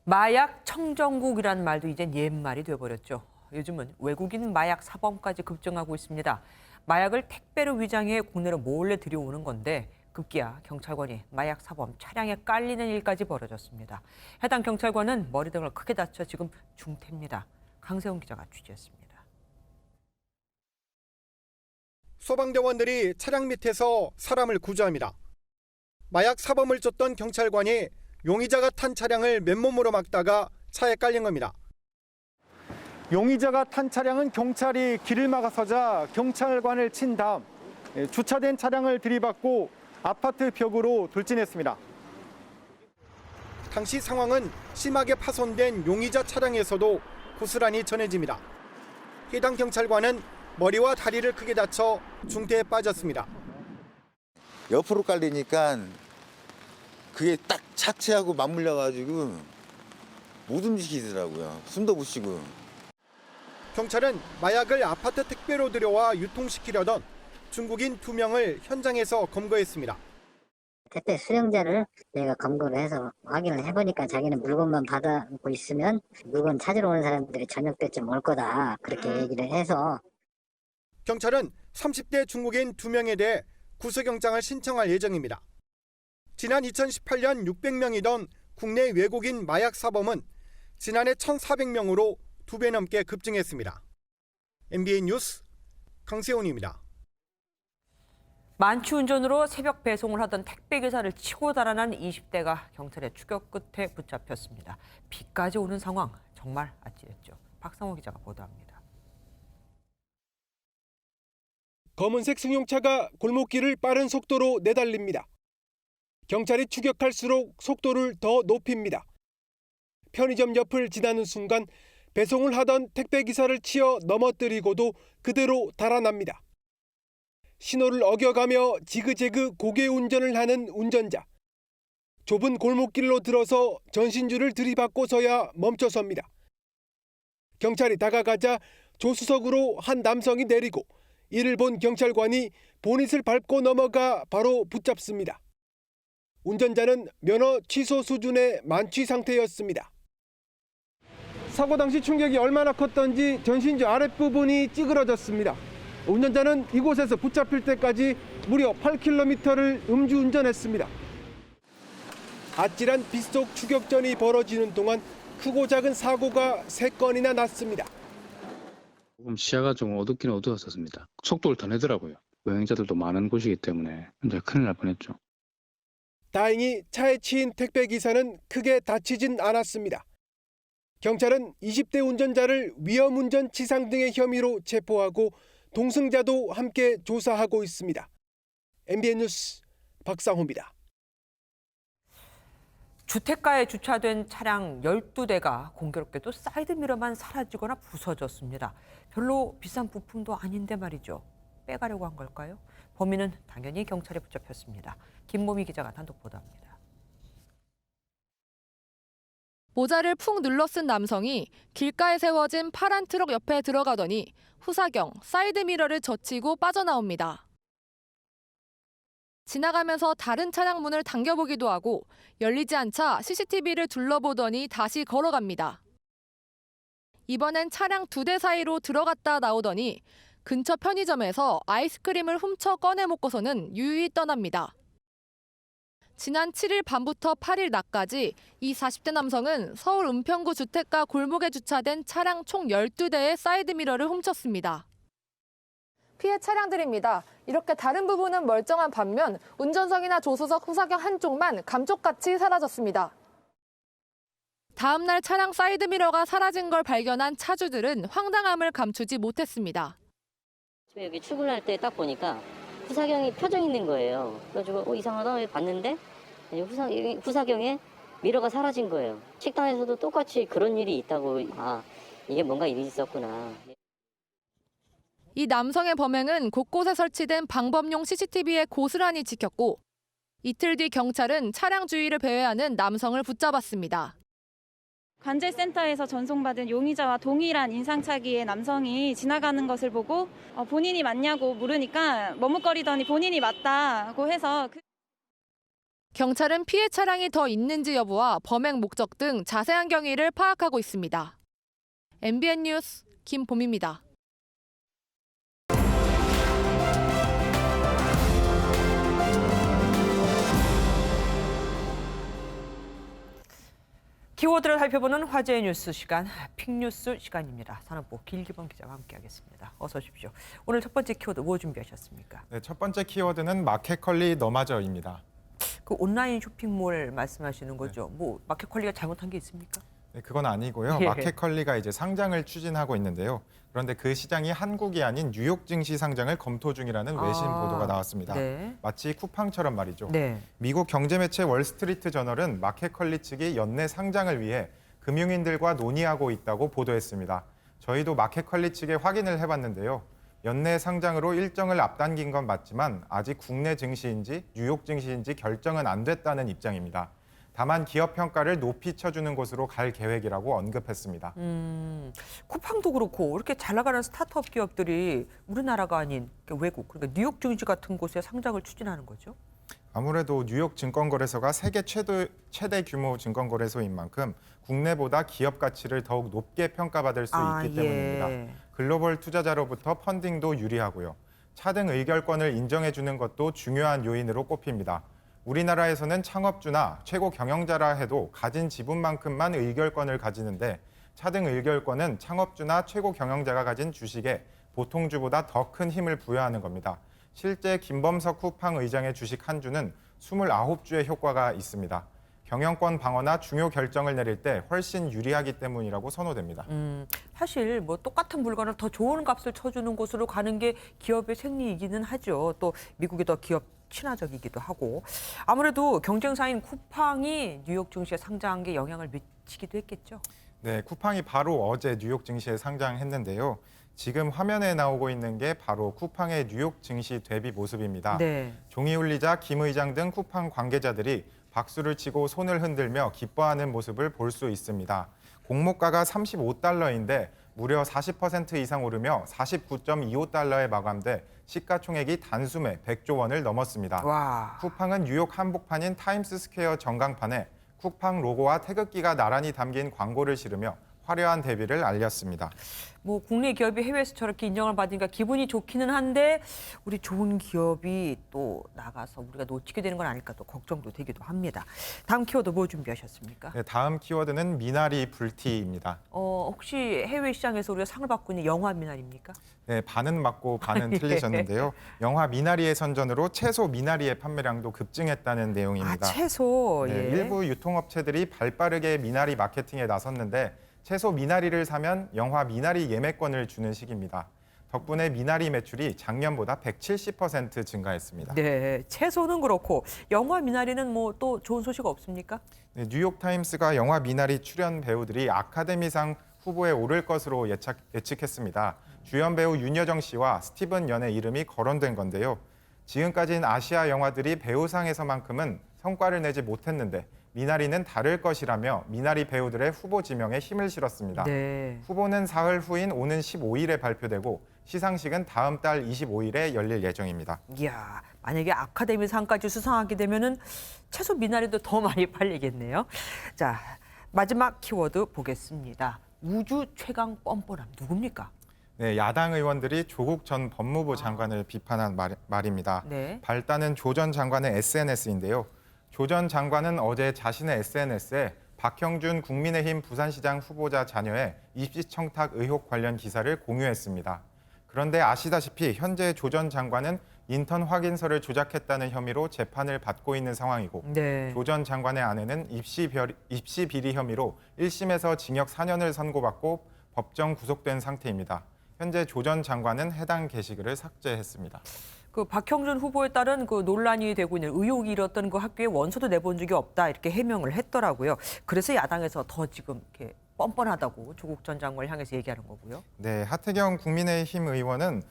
마약 청정국이란 말도 이젠 옛말이 돼버렸죠. 요즘은 외국인 마약 사범까지 급증하고 있습니다. 마약을 택배로 위장해 국내로 몰래 들여오는 건데 급기야 경찰관이 마약 사범 차량에 깔리는 일까지 벌어졌습니다. 해당 경찰관은 머리 등을 크게 다쳐 지금 중태입니다. 강세훈 기자가 취재했습니다. 소방대원들이 차량 밑에서 사람을 구조합니다. 마약 사범을 쫓던 경찰관이 용의자가 탄 차량을 맨몸으로 막다가 차에 깔린 겁니다. 용의자가 탄 차량은 경찰이 길을 막아서자 경찰관을 친 다음 주차된 차량을 들이받고 아파트 벽으로 돌진했습니다. 당시 상황은 심하게 파손된 용의자 차량에서도 고스란히 전해집니다. 해당 경찰관은 머리와 다리를 크게 다쳐 중태에 빠졌습니다. 옆으로 깔리니까 그게 딱 착지하고 맞물려가지고 못 움직이더라고요. 숨도 못 쉬고. 경찰은 마약을 아파트 택배로 들여와 유통시키려던 중국인 2명을 현장에서 검거했습니다. 택배 수령자를 내가 검거를 해서 확인을 해보니까 자기는 물건만 받아오고 있으면 물건 찾으러 오는 사람들이 저녁 때쯤 올 거다 그렇게 얘기를 해서 경찰은 30대 중국인 2명에 대해 구속영장을 신청할 예정입니다. 지난 2018년 600명이던 국내 외국인 마약 사범은 지난해 1,400명으로 2배 넘게 급증했습니다. MBN 뉴스 강세훈입니다. 만취 운전으로 새벽 배송을 하던 택배기사를 치고 달아난 20대가 경찰의 추격 끝에 붙잡혔습니다. 비까지 오는 상황 정말 아찔했죠. 박상호 기자가 보도합니다. 검은색 승용차가 골목길을 빠른 속도로 내달립니다. 경찰이 추격할수록 속도를 더 높입니다. 편의점 옆을 지나는 순간 배송을 하던 택배기사를 치어 넘어뜨리고도 그대로 달아납니다. 신호를 어겨가며 지그재그 고개 운전을 하는 운전자. 좁은 골목길로 들어서 전신줄을 들이받고서야 멈춰섭니다. 경찰이 다가가자 조수석으로 한 남성이 내리고 이를 본 경찰관이 보닛을 밟고 넘어가 바로 붙잡습니다. 운전자는 면허 취소 수준의 만취 상태였습니다. 사고 당시 충격이 얼마나 컸던지 전신주 아랫부분이 찌그러졌습니다. 운전자는 이곳에서 붙잡힐 때까지 무려 8km를 음주운전했습니다. 아찔한 빗속 추격전이 벌어지는 동안 크고 작은 사고가 3건이나 났습니다. 조금 시야가 좀 어둡긴 어두웠었습니다. 속도를 더 내더라고요. 여행자들도 많은 곳이기 때문에 이제 큰일 날 뻔했죠. 다행히 차에 치인 택배기사는 크게 다치진 않았습니다. 경찰은 20대 운전자를 위험운전 치상 등의 혐의로 체포하고 동승자도 함께 조사하고 있습니다. MBN 뉴스 박상호입니다. 주택가에 주차된 차량 12대가 공교롭게도 사이드미러만 사라지거나 부서졌습니다. 별로 비싼 부품도 아닌데 말이죠. 빼가려고 한 걸까요? 범인은 당연히 경찰에 붙잡혔습니다. 김보미 기자가 단독 보도합니다. 모자를 푹 눌러 쓴 남성이 길가에 세워진 파란 트럭 옆에 들어가더니 후사경 사이드미러를 젖히고 빠져나옵니다. 지나가면서 다른 차량 문을 당겨보기도 하고 열리지 않자 CCTV를 둘러보더니 다시 걸어갑니다. 이번엔 차량 2대 사이로 들어갔다 나오더니 근처 편의점에서 아이스크림을 훔쳐 꺼내 먹고서는 유유히 떠납니다. 지난 7일 밤부터 8일 낮까지 이 40대 남성은 서울 은평구 주택가 골목에 주차된 차량 총 12대의 사이드미러를 훔쳤습니다. 피해 차량들입니다. 이렇게 다른 부분은 멀쩡한 반면 운전석이나 조수석, 후사경 한쪽만 감쪽같이 사라졌습니다. 다음 날 차량 사이드미러가 사라진 걸 발견한 차주들은 황당함을 감추지 못했습니다. 여기 출근할 때 딱 보니까 후사경이 펴져 있는 거예요. 그래가지고 이상하다 봤는데 후사경에 미러가 사라진 거예요. 식당에서도 똑같이 그런 일이 있다고 이게 뭔가 일이 있었구나. 이 남성의 범행은 곳곳에 설치된 방범용 CCTV에 고스란히 찍혔고 이틀 뒤 경찰은 차량 주위를 배회하는 남성을 붙잡았습니다. 관제센터에서 전송받은 용의자와 동일한 인상착의의 남성이 지나가는 것을 보고 본인이 맞냐고 물으니까 머뭇거리더니 본인이 맞다고 해서 경찰은 피해 차량이 더 있는지 여부와 범행 목적 등 자세한 경위를 파악하고 있습니다. MBN 뉴스 김봄입니다. 키워드를 살펴보는 화제의 뉴스 시간, 픽뉴스 시간입니다. 산업부 길기범 기자와 함께하겠습니다. 어서 오십시오. 오늘 첫 번째 키워드 뭐 준비하셨습니까? 네, 첫 번째 키워드는 마켓컬리 너마저입니다. 그 온라인 쇼핑몰 말씀하시는 거죠? 네. 뭐 마켓컬리가 잘못한 게 있습니까? 네, 그건 아니고요. 예. 마켓컬리가 이제 상장을 추진하고 있는데요. 그런데 그 시장이 한국이 아닌 뉴욕 증시 상장을 검토 중이라는 외신 보도가 나왔습니다. 네. 마치 쿠팡처럼 말이죠. 네. 미국 경제매체 월스트리트 저널은 마켓컬리 측이 연내 상장을 위해 금융인들과 논의하고 있다고 보도했습니다. 저희도 마켓컬리 측에 확인을 해봤는데요. 연내 상장으로 일정을 앞당긴 건 맞지만 아직 국내 증시인지 뉴욕 증시인지 결정은 안 됐다는 입장입니다. 다만 기업 평가를 높이 쳐주는 곳으로 갈 계획이라고 언급했습니다. 쿠팡도 그렇고 이렇게 잘 나가는 스타트업 기업들이 우리나라가 아닌 외국, 그러니까 뉴욕 증시 같은 곳에 상장을 추진하는 거죠? 아무래도 뉴욕 증권거래소가 세계 최대 규모 증권거래소인 만큼 국내보다 기업 가치를 더욱 높게 평가받을 수 있기 때문입니다. 글로벌 투자자로부터 펀딩도 유리하고요. 차등 의결권을 인정해주는 것도 중요한 요인으로 꼽힙니다. 우리나라에서는 창업주나 최고 경영자라 해도 가진 지분만큼만 의결권을 가지는데 차등 의결권은 창업주나 최고 경영자가 가진 주식에 보통주보다 더 큰 힘을 부여하는 겁니다. 실제 김범석 쿠팡 의장의 주식 한 주는 29주의 효과가 있습니다. 경영권 방어나 중요 결정을 내릴 때 훨씬 유리하기 때문이라고 선호됩니다. 사실 뭐 똑같은 물건을 더 좋은 값을 쳐주는 곳으로 가는 게 기업의 생리이기는 하죠. 또 미국이 더 기업 친화적이기도 하고 아무래도 경쟁사인 쿠팡이 뉴욕 증시에 상장한 게 영향을 미치기도 했겠죠. 네, 쿠팡이 바로 어제 뉴욕 증시에 상장했는데요. 지금 화면에 나오고 있는 게 바로 쿠팡의 뉴욕 증시 대비 모습입니다. 네. 종이 울리자 김 의장 등 쿠팡 관계자들이 박수를 치고 손을 흔들며 기뻐하는 모습을 볼 수 있습니다. 공모가가 $35인데 무려 40% 이상 오르며 49.25달러에 마감돼 시가총액이 단숨에 100조 원을 넘었습니다. 와. 쿠팡은 뉴욕 한복판인 타임스스퀘어 전광판에 쿠팡 로고와 태극기가 나란히 담긴 광고를 실으며 화려한 데뷔를 알렸습니다. 뭐 국내 기업이 해외에서 저렇게 인정을 받으니까 기분이 좋기는 한데 우리 좋은 기업이 또 나가서 우리가 놓치게 되는 건 아닐까 또 걱정도 되기도 합니다. 다음 키워드 뭐 준비하셨습니까? 네, 다음 키워드는 미나리 불티입니다. 혹시 해외 시장에서 우리가 상을 받고 있는 영화 미나리입니까? 네, 반은 맞고 반은 예. 틀리셨는데요. 영화 미나리의 선전으로 채소 미나리의 판매량도 급증했다는 내용입니다. 채소. 네, 예. 일부 유통업체들이 발빠르게 미나리 마케팅에 나섰는데 채소 미나리를 사면 영화 미나리 예매권을 주는 식입니다. 덕분에 미나리 매출이 작년보다 170% 증가했습니다. 네, 채소는 그렇고 영화 미나리는 뭐 또 좋은 소식 없습니까? 네, 뉴욕타임스가 영화 미나리 출연 배우들이 아카데미상 후보에 오를 것으로 예측했습니다. 주연 배우 윤여정 씨와 스티븐 연의 이름이 거론된 건데요. 지금까지는 아시아 영화들이 배우상에서만큼은 성과를 내지 못했는데 미나리는 다를 것이라며 미나리 배우들의 후보 지명에 힘을 실었습니다. 네. 후보는 사흘 후인 오는 15일에 발표되고 시상식은 다음 달 25일에 열릴 예정입니다. 이야, 만약에 아카데미상까지 수상하게 되면은 채소 미나리도 더 많이 팔리겠네요. 자, 마지막 키워드 보겠습니다. 우주 최강 뻔뻔함 누굽니까? 네, 야당 의원들이 조국 전 법무부 장관을 비판한 말입니다. 네. 발단은 조 전 장관의 SNS인데요. 조 전 장관은 어제 자신의 SNS에 박형준 국민의힘 부산시장 후보자 자녀의 입시 청탁 의혹 관련 기사를 공유했습니다. 그런데 아시다시피 현재 조 전 장관은 인턴 확인서를 조작했다는 혐의로 재판을 받고 있는 상황이고 네. 조 전 장관의 아내는 입시 비리 혐의로 1심에서 징역 4년을 선고받고 법정 구속된 상태입니다. 현재 조 전 장관은 해당 게시글을 삭제했습니다. 그 박형준 후보에 따른 그 논란이 되고 있는 의혹이 일었던 그 학교에 원서도 내본 적이 없다 이렇게 해명을 했더라고요. 그래서 야당에서 더 지금 이렇게 뻔뻔하다고 조국 전 장관을 향해서 얘기하는 거고요. 네, 하태경 국민의힘 의원은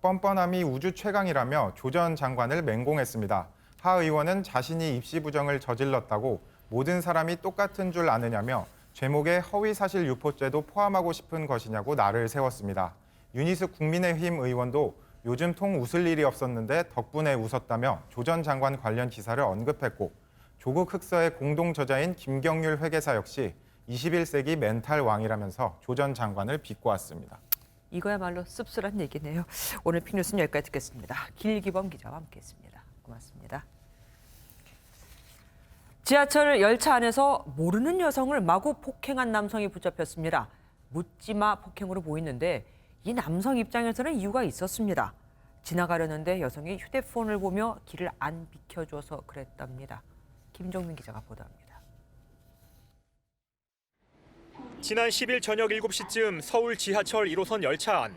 뻔뻔함이 우주 최강이라며 조 전 장관을 맹공했습니다. 하 의원은 자신이 입시 부정을 저질렀다고 모든 사람이 똑같은 줄 아느냐며 제목에 허위사실 유포죄도 포함하고 싶은 것이냐고 날을 세웠습니다. 윤희숙 국민의힘 의원도 요즘 통 웃을 일이 없었는데 덕분에 웃었다며 조 전 장관 관련 기사를 언급했고 조국 흑서의 공동 저자인 김경률 회계사 역시 21세기 멘탈 왕이라면서 조 전 장관을 비꼬았습니다. 이거야말로 씁쓸한 얘기네요. 오늘 픽뉴스는 여기까지 듣겠습니다. 길기범 기자와 함께했습니다. 고맙습니다. 지하철 열차 안에서 모르는 여성을 마구 폭행한 남성이 붙잡혔습니다. 묻지마 폭행으로 보이는데 이 남성 입장에서는 이유가 있었습니다. 지나가려는데 여성이 휴대폰을 보며 길을 안 비켜줘서 그랬답니다. 김종민 기자가 보도합니다. 지난 10일 저녁 7시쯤 서울 지하철 1호선 열차 안.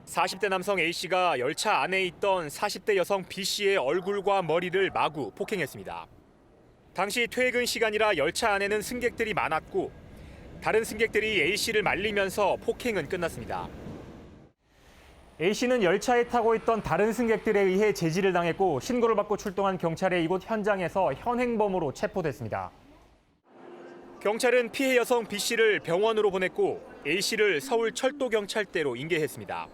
40대 남성 A씨가 열차 안에 있던 40대 여성 B씨의 얼굴과 머리를 마구 폭행했습니다. 당시 퇴근 시간이라 열차 안에는 승객들이 많았고 다른 승객들이 A씨를 말리면서 폭행은 끝났습니다. A씨는 열차에 타고 있던 다른 승객들에 의해 제지를 당했고 신고를 받고 출동한 경찰에 이곳 현장에서 현행범으로 체포됐습니다. 경찰은 피해 여성 B씨를 병원으로 보냈고 A씨를 서울 철도경찰대로 인계했습니다.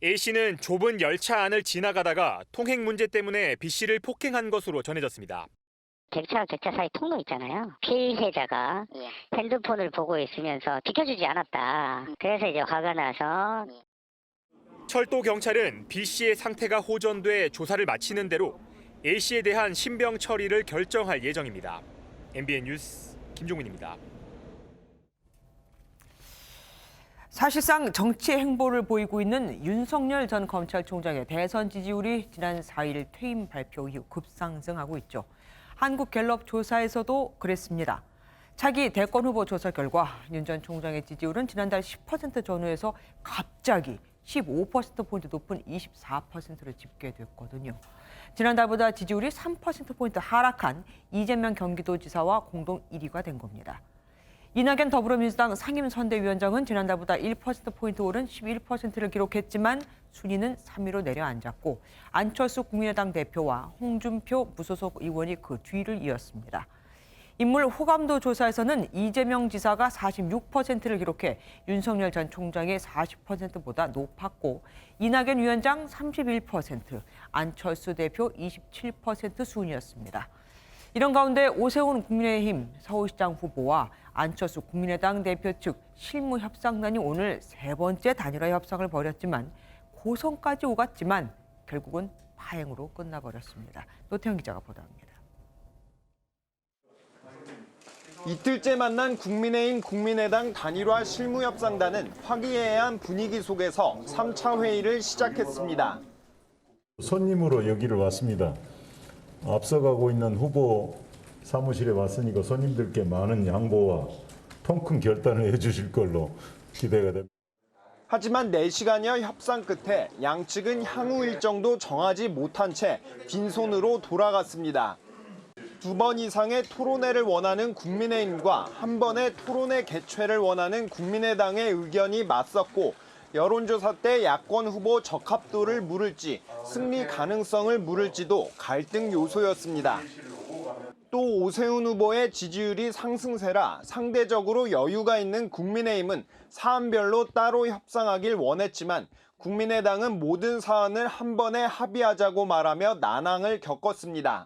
A씨는 좁은 열차 안을 지나가다가 통행 문제 때문에 B씨를 폭행한 것으로 전해졌습니다. 객차와 객차 사이 통로 있잖아요. 피해자가 핸드폰을 보고 있으면서 비켜주지 않았다. 그래서 이제 화가 나서 철도 경찰은 B씨의 상태가 호전돼 조사를 마치는 대로 A씨에 대한 신병 처리를 결정할 예정입니다. MBN 뉴스 김종민입니다. 사실상 정치 행보를 보이고 있는 윤석열 전 검찰총장의 대선 지지율이 지난 4일 퇴임 발표 이후 급상승하고 있죠. 한국갤럽 조사에서도 그랬습니다. 차기 대권 후보 조사 결과 윤 전 총장의 지지율은 지난달 10% 전후에서 갑자기 15%포인트 높은 24%를 집계됐거든요. 지난달보다 지지율이 3%포인트 하락한 이재명 경기도지사와 공동 1위가 된 겁니다. 이낙연 더불어민주당 상임선대위원장은 지난달보다 1%포인트 오른 11%를 기록했지만 순위는 3위로 내려앉았고 안철수 국민의당 대표와 홍준표 무소속 의원이 그 뒤를 이었습니다. 인물 호감도 조사에서는 이재명 지사가 46%를 기록해 윤석열 전 총장의 40%보다 높았고 이낙연 위원장 31%, 안철수 대표 27% 순이었습니다. 이런 가운데 오세훈 국민의힘 서울시장 후보와 안철수 국민의당 대표 측 실무협상단이 오늘 세 번째 단일화 협상을 벌였지만 고성까지 오갔지만 결국은 파행으로 끝나버렸습니다. 노태영 기자가 보도합니다. 이틀째 만난 국민의힘 국민의당 단일화 실무협상단은 화기애애한 분위기 속에서 3차 회의를 시작했습니다. 손님으로 여기를 왔습니다. 앞서가고 있는 후보 사무실에 왔으니까 손님들께 많은 양보와 통큰 결단을 해주실 걸로 기대가 됩니다. 하지만 4시간여 협상 끝에 양측은 향후 일정도 정하지 못한 채 빈손으로 돌아갔습니다. 2번 이상의 토론회를 원하는 국민의힘과 한 번의 토론회 개최를 원하는 국민의당의 의견이 맞섰고 여론조사 때 야권 후보 적합도를 물을지 승리 가능성을 물을지도 갈등 요소였습니다. 또 오세훈 후보의 지지율이 상승세라 상대적으로 여유가 있는 국민의힘은 사안별로 따로 협상하길 원했지만 국민의당은 모든 사안을 한 번에 합의하자고 말하며 난항을 겪었습니다.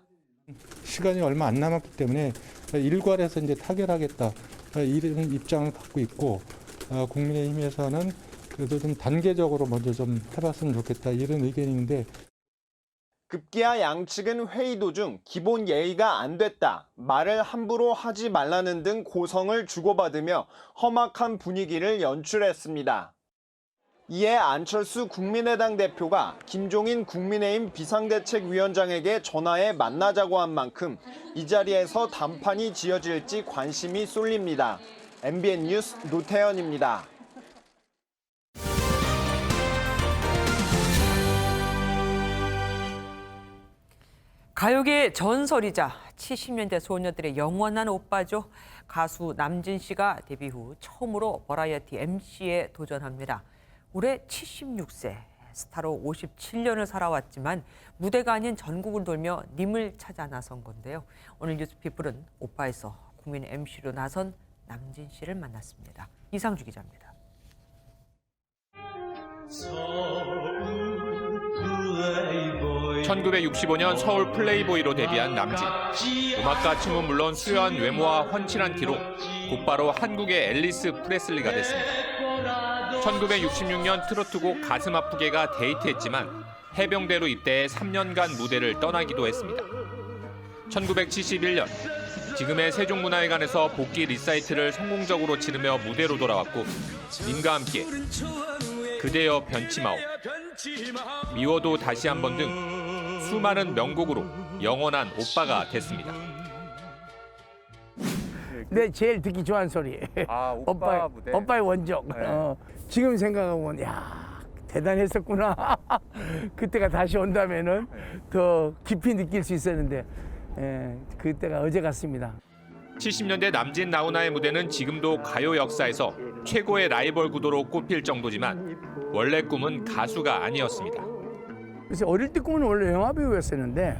시간이 얼마 안 남았기 때문에 일괄해서 이제 타결하겠다 이런 입장을 갖고 있고 국민의힘에서는 그래도 좀 단계적으로 먼저 좀 해봤으면 좋겠다 이런 의견인데 급기야 양측은 회의 도중 기본 예의가 안 됐다, 말을 함부로 하지 말라는 등 고성을 주고받으며 험악한 분위기를 연출했습니다. 이에 안철수 국민의당 대표가 김종인 국민의힘 비상대책위원장에게 전화해 만나자고 한 만큼 이 자리에서 단판이 지어질지 관심이 쏠립니다. MBN 뉴스 노태현입니다. 가요계의 전설이자 70년대 소녀들의 영원한 오빠죠. 가수 남진 씨가 데뷔 후 처음으로 버라이어티 MC에 도전합니다. 올해 76세, 스타로 57년을 살아왔지만 무대가 아닌 전국을 돌며 님을 찾아 나선 건데요. 오늘 뉴스피플은 오빠에서 국민 MC로 나선 남진 씨를 만났습니다. 이상주 기자입니다. 1965년 서울 플레이보이로 데뷔한 남진. 음악가 춤은 물론 수려한 외모와 훤칠한 키로 곧바로 한국의 엘리스 프레슬리가 됐습니다. 1966년 트로트곡 가슴 아프게가 데이트했지만 해병대로 입대해 3년간 무대를 떠나기도 했습니다. 1971년 지금의 세종문화회관에서 복귀 리사이트를 성공적으로 치르며 무대로 돌아왔고 님과 함께 그대여 변치마오, 미워도 다시 한 번 등 수많은 명곡으로 영원한 오빠가 됐습니다. 네, 제일 듣기 좋아하는 소리. 오빠 무대. 오빠의 원정. 네. 지금 생각하면 야 대단했었구나. 그때가 다시 온다면은 더 깊이 느낄 수 있었는데 그때가 어제 같습니다. 70년대 남진 나훈아의 무대는 지금도 가요 역사에서 최고의 라이벌 구도로 꼽힐 정도지만 원래 꿈은 가수가 아니었습니다. 그래서 어릴 때 꿈은 원래 영화 배우였었는데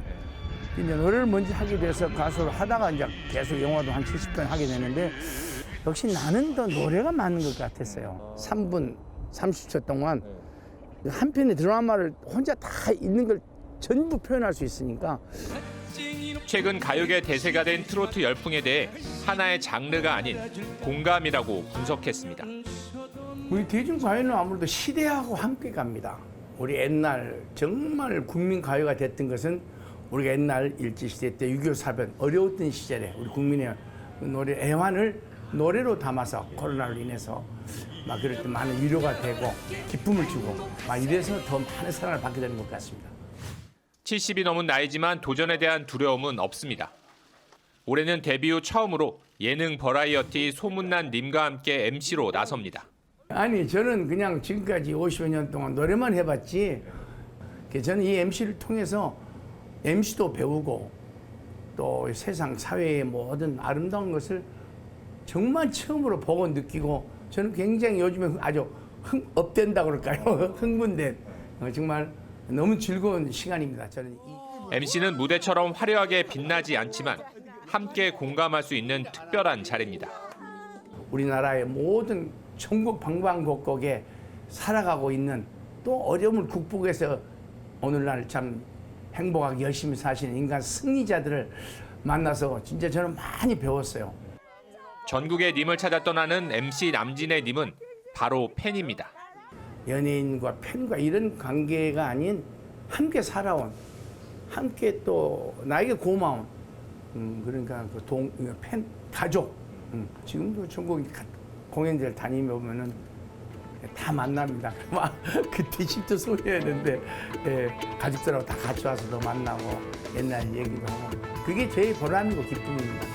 이제 노래를 먼저 하게 돼서 가수를 하다가 이제 계속 영화도 한 70편 하게 되는데 역시 나는 더 노래가 맞는 것 같았어요. 3분 30초 동안 한 편의 드라마를 혼자 다 있는 걸 전부 표현할 수 있으니까. 최근 가요계 대세가 된 트로트 열풍에 대해 하나의 장르가 아닌 공감이라고 분석했습니다. 우리 대중가요는 아무래도 시대하고 함께 갑니다. 우리 옛날 정말 국민 가요가 됐던 것은 우리가 옛날 일제시대 때 6.25 사변 어려웠던 시절에 우리 국민의 노래 애환을 노래로 담아서 코로나로 인해서 막 그럴 때 많은 위로가 되고 기쁨을 주고 막 이래서 더 많은 사랑을 받게 되는 것 같습니다. 70이 넘은 나이지만 도전에 대한 두려움은 없습니다. 올해는 데뷔 후 처음으로 예능 버라이어티 소문난 님과 함께 MC로 나섭니다. 아니 저는 그냥 지금까지 50여 년 동안 노래만 해봤지 저는 이 MC를 통해서 MC도 배우고 또 세상 사회의 모든 아름다운 것을 정말 처음으로 보고 느끼고 저는 굉장히 요즘에 아주 업된다고 그럴까요? 흥분된 정말 너무 즐거운 시간입니다. 저는 MC는 무대처럼 화려하게 빛나지 않지만 함께 공감할 수 있는 특별한 자리입니다. 우리나라의 모든 전국 방방곡곡에 살아가고 있는 또 어려움을 극복해서 오늘날 참 행복하게 열심히 사시는 인간 승리자들을 만나서 진짜 저는 많이 배웠어요. 전국의 님을 찾아 떠나는 MC 남진의 님은 바로 팬입니다. 연예인과 팬과 이런 관계가 아닌 함께 살아온, 함께 또 나에게 고마운 그러니까 그 팬, 가족. 지금도 전국 공연들 다니며 보면은 다 만납니다. 막 그때 집도 소리였는데 가족들하고 다 같이 와서도 만나고 옛날 얘기도 하고 그게 제일 보람이고 기쁨입니다.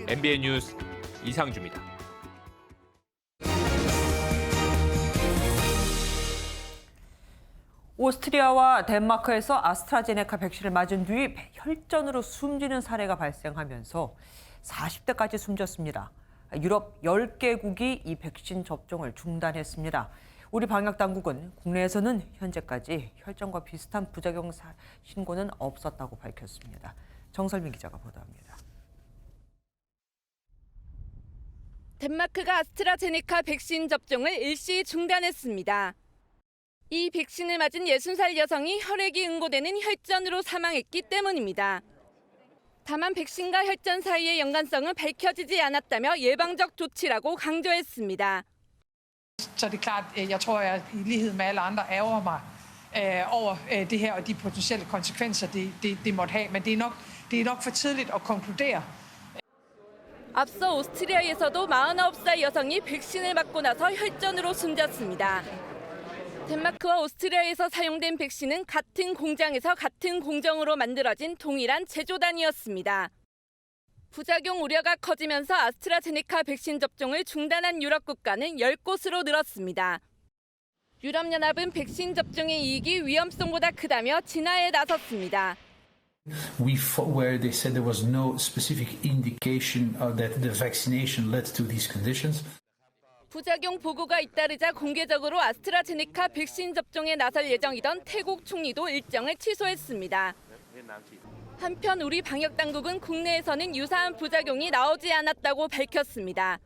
MBN 뉴스 이상주입니다. 오스트리아와 덴마크에서 아스트라제네카 백신을 맞은 뒤 혈전으로 숨지는 사례가 발생하면서 40대까지 숨졌습니다. 유럽 10개국이 이 백신 접종을 중단했습니다. 우리 방역당국은 국내에서는 현재까지 혈전과 비슷한 부작용 신고는 없었다고 밝혔습니다. 정설민 기자가 보도합니다. 덴마크가 아스트라제네카 백신 접종을 일시 중단했습니다. 이 백신을 맞은 60살 여성이 혈액이 응고되는 혈전으로 사망했기 때문입니다. 다만 백신과 혈전 사이의 연관성은 밝혀지지 않았다며 예방적 조치라고 강조했습니다. Så det er klart, jeg tror, jeg i lighed med alle andre ærger mig over det her og de potentielle konsekvenser, det måtte have. Men det er nok for tidligt at konkludere. 앞서 오스트리아에서도 49살 여성이 백신을 맞고 나서 혈전으로 숨졌습니다. 덴마크와 오스트리아에서 사용된 백신은 같은 공장에서 같은 공정으로 만들어진 동일한 제조단이었습니다. 부작용 우려가 커지면서 아스트라제네카 백신 접종을 중단한 유럽 국가는 10곳으로 늘었습니다. 유럽연합은 백신 접종의 이익이 위험성보다 크다며 진화에 나섰습니다. Where they said there was no specific indication that the vaccination led to these conditions. 부작용 보고가 잇따르자 공개적으로 아스트라제네카 백신 접종에 나설 예정이던 태국 총리도 일정을 취소했습니다. 한편 우리 방역당국은 국내에서는 유사한 부작용이 나오지 않았다고 밝혔습니다.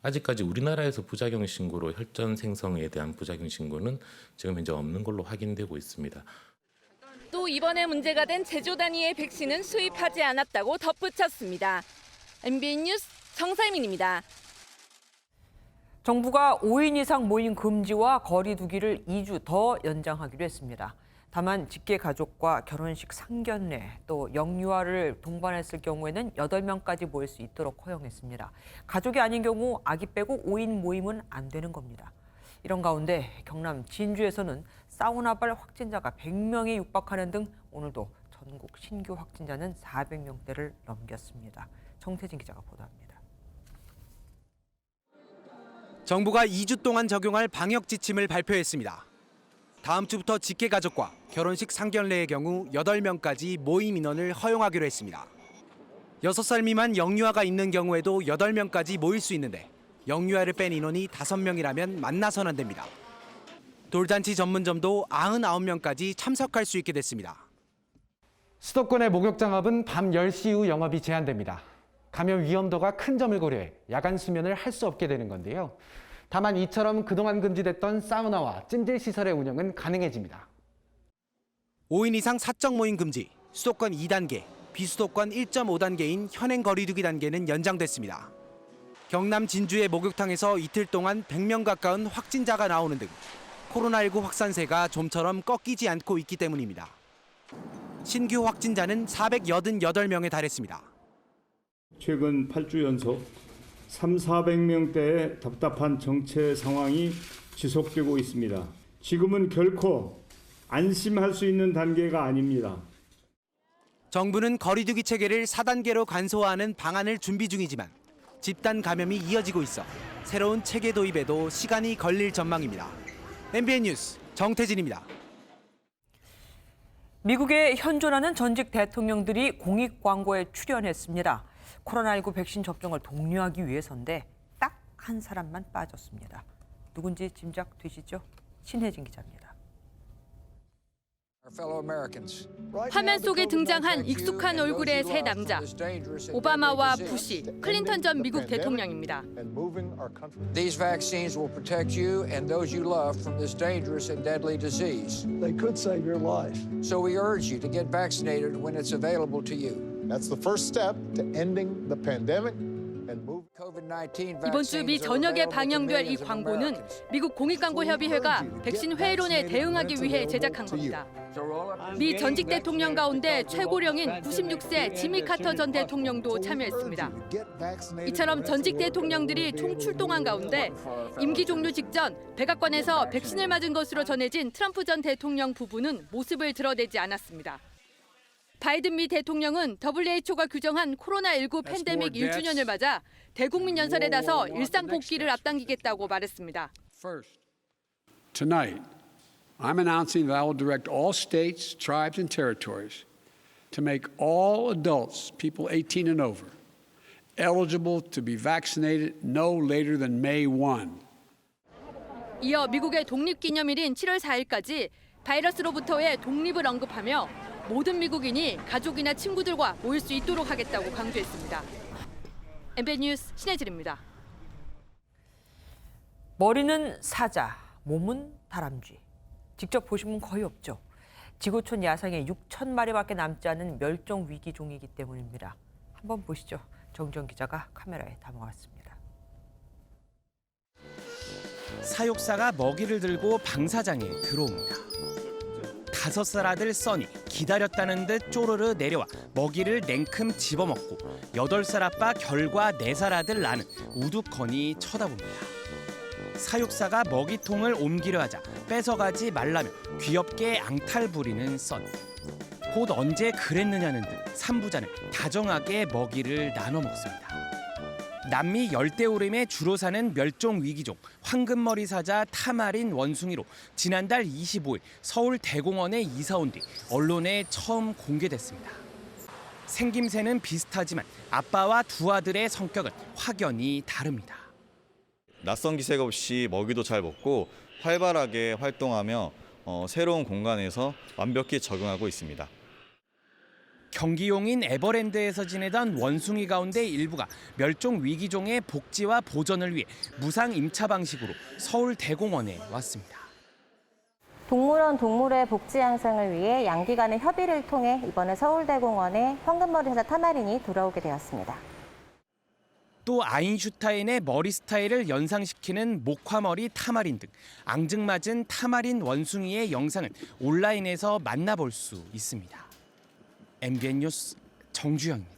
아직까지 우리나라에서 부작용 신고로 혈전 생성에 대한 부작용 신고는 지금 현재 없는 걸로 확인되고 있습니다. 또 이번에 문제가 된 제조 단위의 백신은 수입하지 않았다고 덧붙였습니다. MBN 뉴스 정살민입니다. 정부가 5인 이상 모임 금지와 거리 두기를 2주 더 연장하기로 했습니다. 다만 직계 가족과 결혼식 상견례 또 영유아를 동반했을 경우에는 8명까지 모일 수 있도록 허용했습니다. 가족이 아닌 경우 아기 빼고 5인 모임은 안 되는 겁니다. 이런 가운데 경남 진주에서는 사우나발 확진자가 100명에 육박하는 등 오늘도 전국 신규 확진자는 400명대를 넘겼습니다. 정태진 기자가 보도합니다. 정부가 2주 동안 적용할 방역 지침을 발표했습니다. 다음 주부터 직계 가족과 결혼식 상견례의 경우 8명까지 모임 인원을 허용하기로 했습니다. 6살 미만 영유아가 있는 경우에도 8명까지 모일 수 있는데 영유아를 뺀 인원이 5명이라면 만나선 안 됩니다. 돌잔치 전문점도 99명까지 참석할 수 있게 됐습니다. 수도권의 목욕장업은 밤 10시 이후 영업이 제한됩니다. 감염 위험도가 큰 점을 고려해 야간 수면을 할 수 없게 되는 건데요. 다만 이처럼 그동안 금지됐던 사우나와 찜질 시설의 운영은 가능해집니다. 5인 이상 사적 모임 금지, 수도권 2단계, 비수도권 1.5단계인 현행 거리두기 단계는 연장됐습니다. 경남 진주의 목욕탕에서 이틀 동안 100명 가까운 확진자가 나오는 등 코로나19 확산세가 좀처럼 꺾이지 않고 있기 때문입니다. 신규 확진자는 488명에 달했습니다. 최근 8주 연속 300~400명대의 답답한 정체 상황이 지속되고 있습니다. 지금은 결코 안심할 수 있는 단계가 아닙니다. 정부는 거리두기 체계를 4단계로 간소화하는 방안을 준비 중이지만 집단 감염이 이어지고 있어 새로운 체계 도입에도 시간이 걸릴 전망입니다. MBN 뉴스 정태진입니다. 미국에 현존하는 전직 대통령들이 공익 광고에 출연했습니다. 코로나19 백신 접종을 독려하기 위해서인데 딱 한 사람만 빠졌습니다. 누군지 짐작되시죠? 신혜진 기자입니다. 화면 속에 등장한 익숙한 얼굴의 세 남자. 오바마와 부시, 클린턴 전 미국 대통령입니다. These vaccines will protect you and those you love from this dangerous and deadly disease. They could save your life. So we urge you to get vaccinated when it's available to you. That's the first step to ending the pandemic. 이번 주 미 저녁에 방영될 이 광고는 미국 공익광고협의회가 백신 회의론에 대응하기 위해 제작한 겁니다. 미 전직 대통령 가운데 최고령인 96세 지미 카터 전 대통령도 참여했습니다. 이처럼 전직 대통령들이 총출동한 가운데 임기 종료 직전 백악관에서 백신을 맞은 것으로 전해진 트럼프 전 대통령 부부는 모습을 드러내지 않았습니다. 바이든 미 대통령은 WHO가 규정한 코로나19 팬데믹 1주년을 맞아 대국민 연설에 나서 일상 복귀를 앞당기겠다고 말했습니다. Tonight, I'm announcing that I will direct all states, tribes, and territories to make all adults, people 18 and over, eligible to be vaccinated no later than May 1. 이어 미국의 독립기념일인 7월 4일까지 바이러스로부터의 독립을 언급하며 모든 미국인이 가족이나 친구들과 모일 수 있도록 하겠다고 강조했습니다. MBN 뉴스 신혜진입니다. 머리는 사자, 몸은 다람쥐. 직접 보신 분 거의 없죠. 지구촌 야생에 6천 마리밖에 남지 않은 멸종 위기 종이기 때문입니다. 한번 보시죠. 정지영 기자가 카메라에 담아왔습니다. 사육사가 먹이를 들고 방사장에 들어옵니다. 5살 아들 써니 기다렸다는 듯 쪼르르 내려와 먹이를 냉큼 집어먹고 8살 아빠 결과 4살 아들 나는 우두커니 쳐다봅니다. 사육사가 먹이통을 옮기려 하자 뺏어가지 말라며 귀엽게 앙탈 부리는 써니. 곧 언제 그랬느냐는 듯 3부자는 다정하게 먹이를 나눠 먹습니다. 남미 열대우림에 주로 사는 멸종 위기종 황금머리 사자 타마린 원숭이로 지난달 25일 서울 대공원에 이사 온 뒤 언론에 처음 공개됐습니다. 생김새는 비슷하지만 아빠와 두 아들의 성격은 확연히 다릅니다. 낯선 기색 없이 먹이도 잘 먹고 활발하게 활동하며 새로운 공간에서 완벽히 적응하고 있습니다. 경기용인 에버랜드에서 지내던 원숭이 가운데 일부가 멸종 위기종의 복지와 보전을 위해 무상 임차 방식으로 서울 대공원에 왔습니다. 동물원 동물의 복지 향상을 위해 양기 간의 협의를 통해 이번에 서울대공원에 황금머리 사자 타마린이 돌아오게 되었습니다. 또 아인슈타인의 머리 스타일을 연상시키는 목화머리 타마린 등 앙증맞은 타마린 원숭이의 영상을 온라인에서 만나볼 수 있습니다. MBN 뉴스 정주영입니다.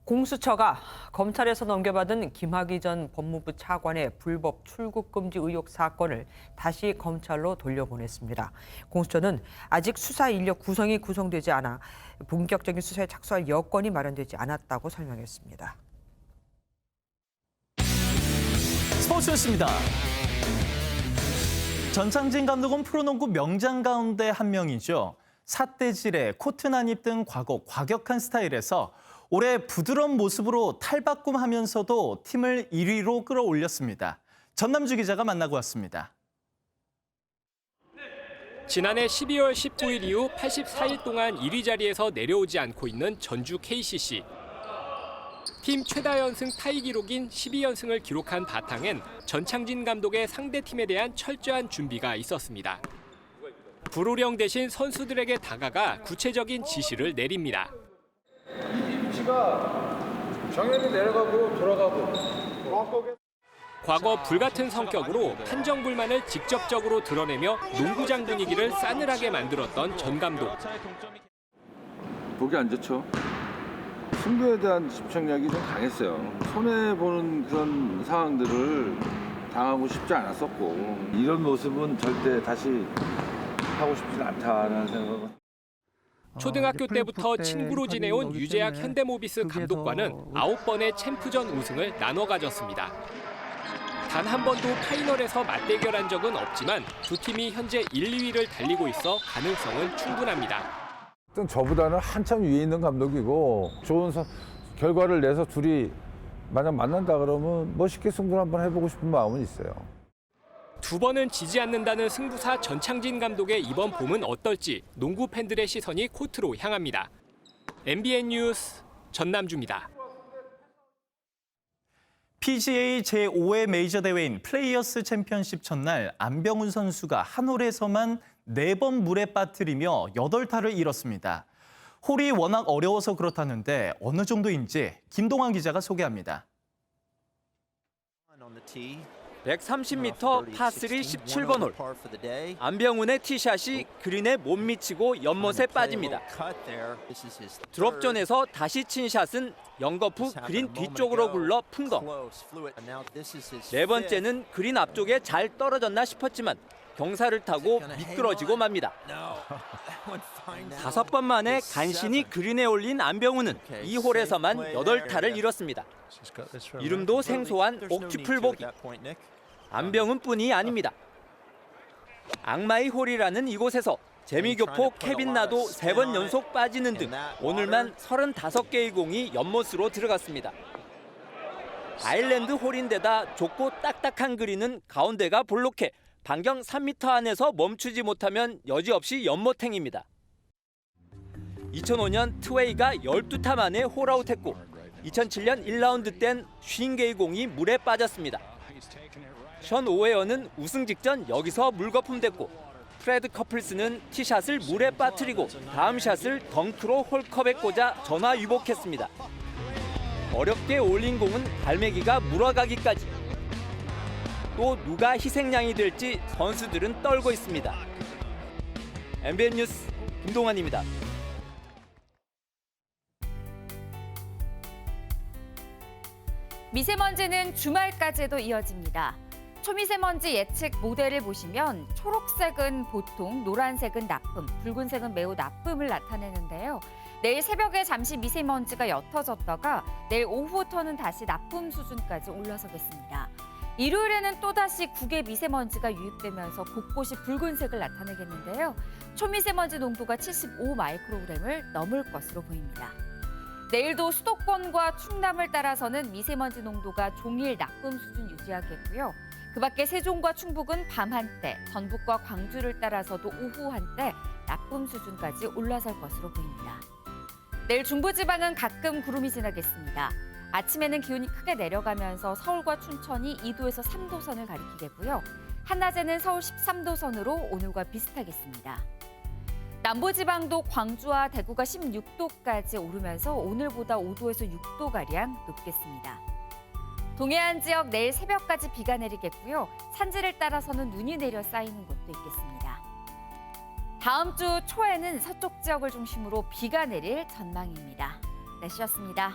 공수처가 검찰에서 넘겨받은 김학의 전 법무부 차관의 불법 출국 금지 의혹 사건을 다시 검찰로 돌려보냈습니다. 공수처는 아직 수사 인력 구성이 구성되지 않아 본격적인 수사에 착수할 여건이 마련되지 않았다고 설명했습니다. 스포츠였습니다. 전창진 감독은 프로농구 명장 가운데 한 명이죠. 삿대질에 코트 난입 등 과거 과격한 스타일에서 올해 부드러운 모습으로 탈바꿈하면서도 팀을 1위로 끌어올렸습니다. 전남주 기자가 만나고 왔습니다. 지난해 12월 19일 이후 84일 동안 1위 자리에서 내려오지 않고 있는 전주 KCC. 팀 최다 연승 타이 기록인 12연승을 기록한 바탕엔 전창진 감독의 상대팀에 대한 철저한 준비가 있었습니다. 불호령 대신 선수들에게 다가가 구체적인 지시를 내립니다. 이 위치가 정현이 내려가고 돌아가고 과거 불같은 성격으로 판정 불만을 직접적으로 드러내며 농구장 분위기를 싸늘하게 만들었던 전 감독. 보기 안 좋죠. 승부에 대한 집착력이 좀 강했어요. 손해보는 그런 상황들을 당하고 싶지 않았었고 이런 모습은 절대 다시 하고 싶지는 않다는 생각은. 초등학교 때부터 친구로 지내온 유재학 현대모비스 감독과는 9번의 챔프전 우승을 나눠 가졌습니다. 단 한 번도 파이널에서 맞대결한 적은 없지만 두 팀이 현재 1, 2위를 달리고 있어 가능성은 충분합니다. 저보다는 한참 위에 있는 감독이고 좋은 결과를 내서 둘이 만약 만난다 그러면 멋있게 승부를 한번 해보고 싶은 마음은 있어요. 두 번은 지지 않는다는 승부사 전창진 감독의 이번 봄은 어떨지 농구 팬들의 시선이 코트로 향합니다. MBN 뉴스 전남주입니다. PGA 제5회 메이저 대회인 플레이어스 챔피언십 첫날 안병훈 선수가 한 홀에서만 4번 물에 빠뜨리며 8타를 잃었습니다. 홀이 워낙 어려워서 그렇다는데 어느 정도인지 김동환 기자가 소개합니다. 130m 파3 17번 홀. 안병훈의 티샷이 그린에 못 미치고 연못에 빠집니다. 드롭존에서 다시 친 샷은 영거푸 그린 뒤쪽으로 굴러 풍덩. 네 번째는 그린 앞쪽에 잘 떨어졌나 싶었지만 경사를 타고 미끄러지고 맙니다. 5번 만에 간신히 그린에 올린 안병훈은 이 홀에서만 8타를 잃었습니다. 이름도 생소한 옥티플 보기. 안병훈뿐이 아닙니다. 악마의 홀이라는 이곳에서 재미교포 케빈 나도 3번 연속 빠지는 등 오늘만 35개의 공이 연못으로 들어갔습니다. 아일랜드 홀인데다 좁고 딱딱한 그린은 가운데가 볼록해 반경 3m 안에서 멈추지 못하면 여지없이 연못행입니다. 2005년 트웨이가 12타 만에 홀아웃했고 2007년 1라운드 땐 50개의 공이 물에 빠졌습니다. 션 오웨어는 우승 직전 여기서 물거품됐고 프레드 커플스는 티샷을 물에 빠뜨리고 다음 샷을 덩크로 홀컵에 꽂아 전화위복했습니다. 어렵게 올린 공은 갈매기가 물어가기까지. 또 누가 희생양이 될지 선수들은 떨고 있습니다. MBN 뉴스 김동환입니다. 미세먼지는 주말까지도 이어집니다. 초미세먼지 예측 모델을 보시면 초록색은 보통, 노란색은 나쁨, 붉은색은 매우 나쁨을 나타내는데요. 내일 새벽에 잠시 미세먼지가 옅어졌다가 내일 오후부터는 다시 나쁨 수준까지 올라서겠습니다. 일요일에는 또다시 국외 미세먼지가 유입되면서 곳곳이 붉은색을 나타내겠는데요. 초미세먼지 농도가 75 마이크로그램을 넘을 것으로 보입니다. 내일도 수도권과 충남을 따라서는 미세먼지 농도가 종일 나쁨 수준 유지하겠고요. 그 밖에 세종과 충북은 밤 한때, 전북과 광주를 따라서도 오후 한때 나쁨 수준까지 올라설 것으로 보입니다. 내일 중부지방은 가끔 구름이 지나겠습니다. 아침에는 기온이 크게 내려가면서 서울과 춘천이 2도에서 3도 선을 가리키겠고요. 한낮에는 서울 13도 선으로 오늘과 비슷하겠습니다. 남부지방도 광주와 대구가 16도까지 오르면서 오늘보다 5도에서 6도가량 높겠습니다. 동해안 지역 내일 새벽까지 비가 내리겠고요. 산지를 따라서는 눈이 내려 쌓이는 곳도 있겠습니다. 다음 주 초에는 서쪽 지역을 중심으로 비가 내릴 전망입니다. 날씨였습니다.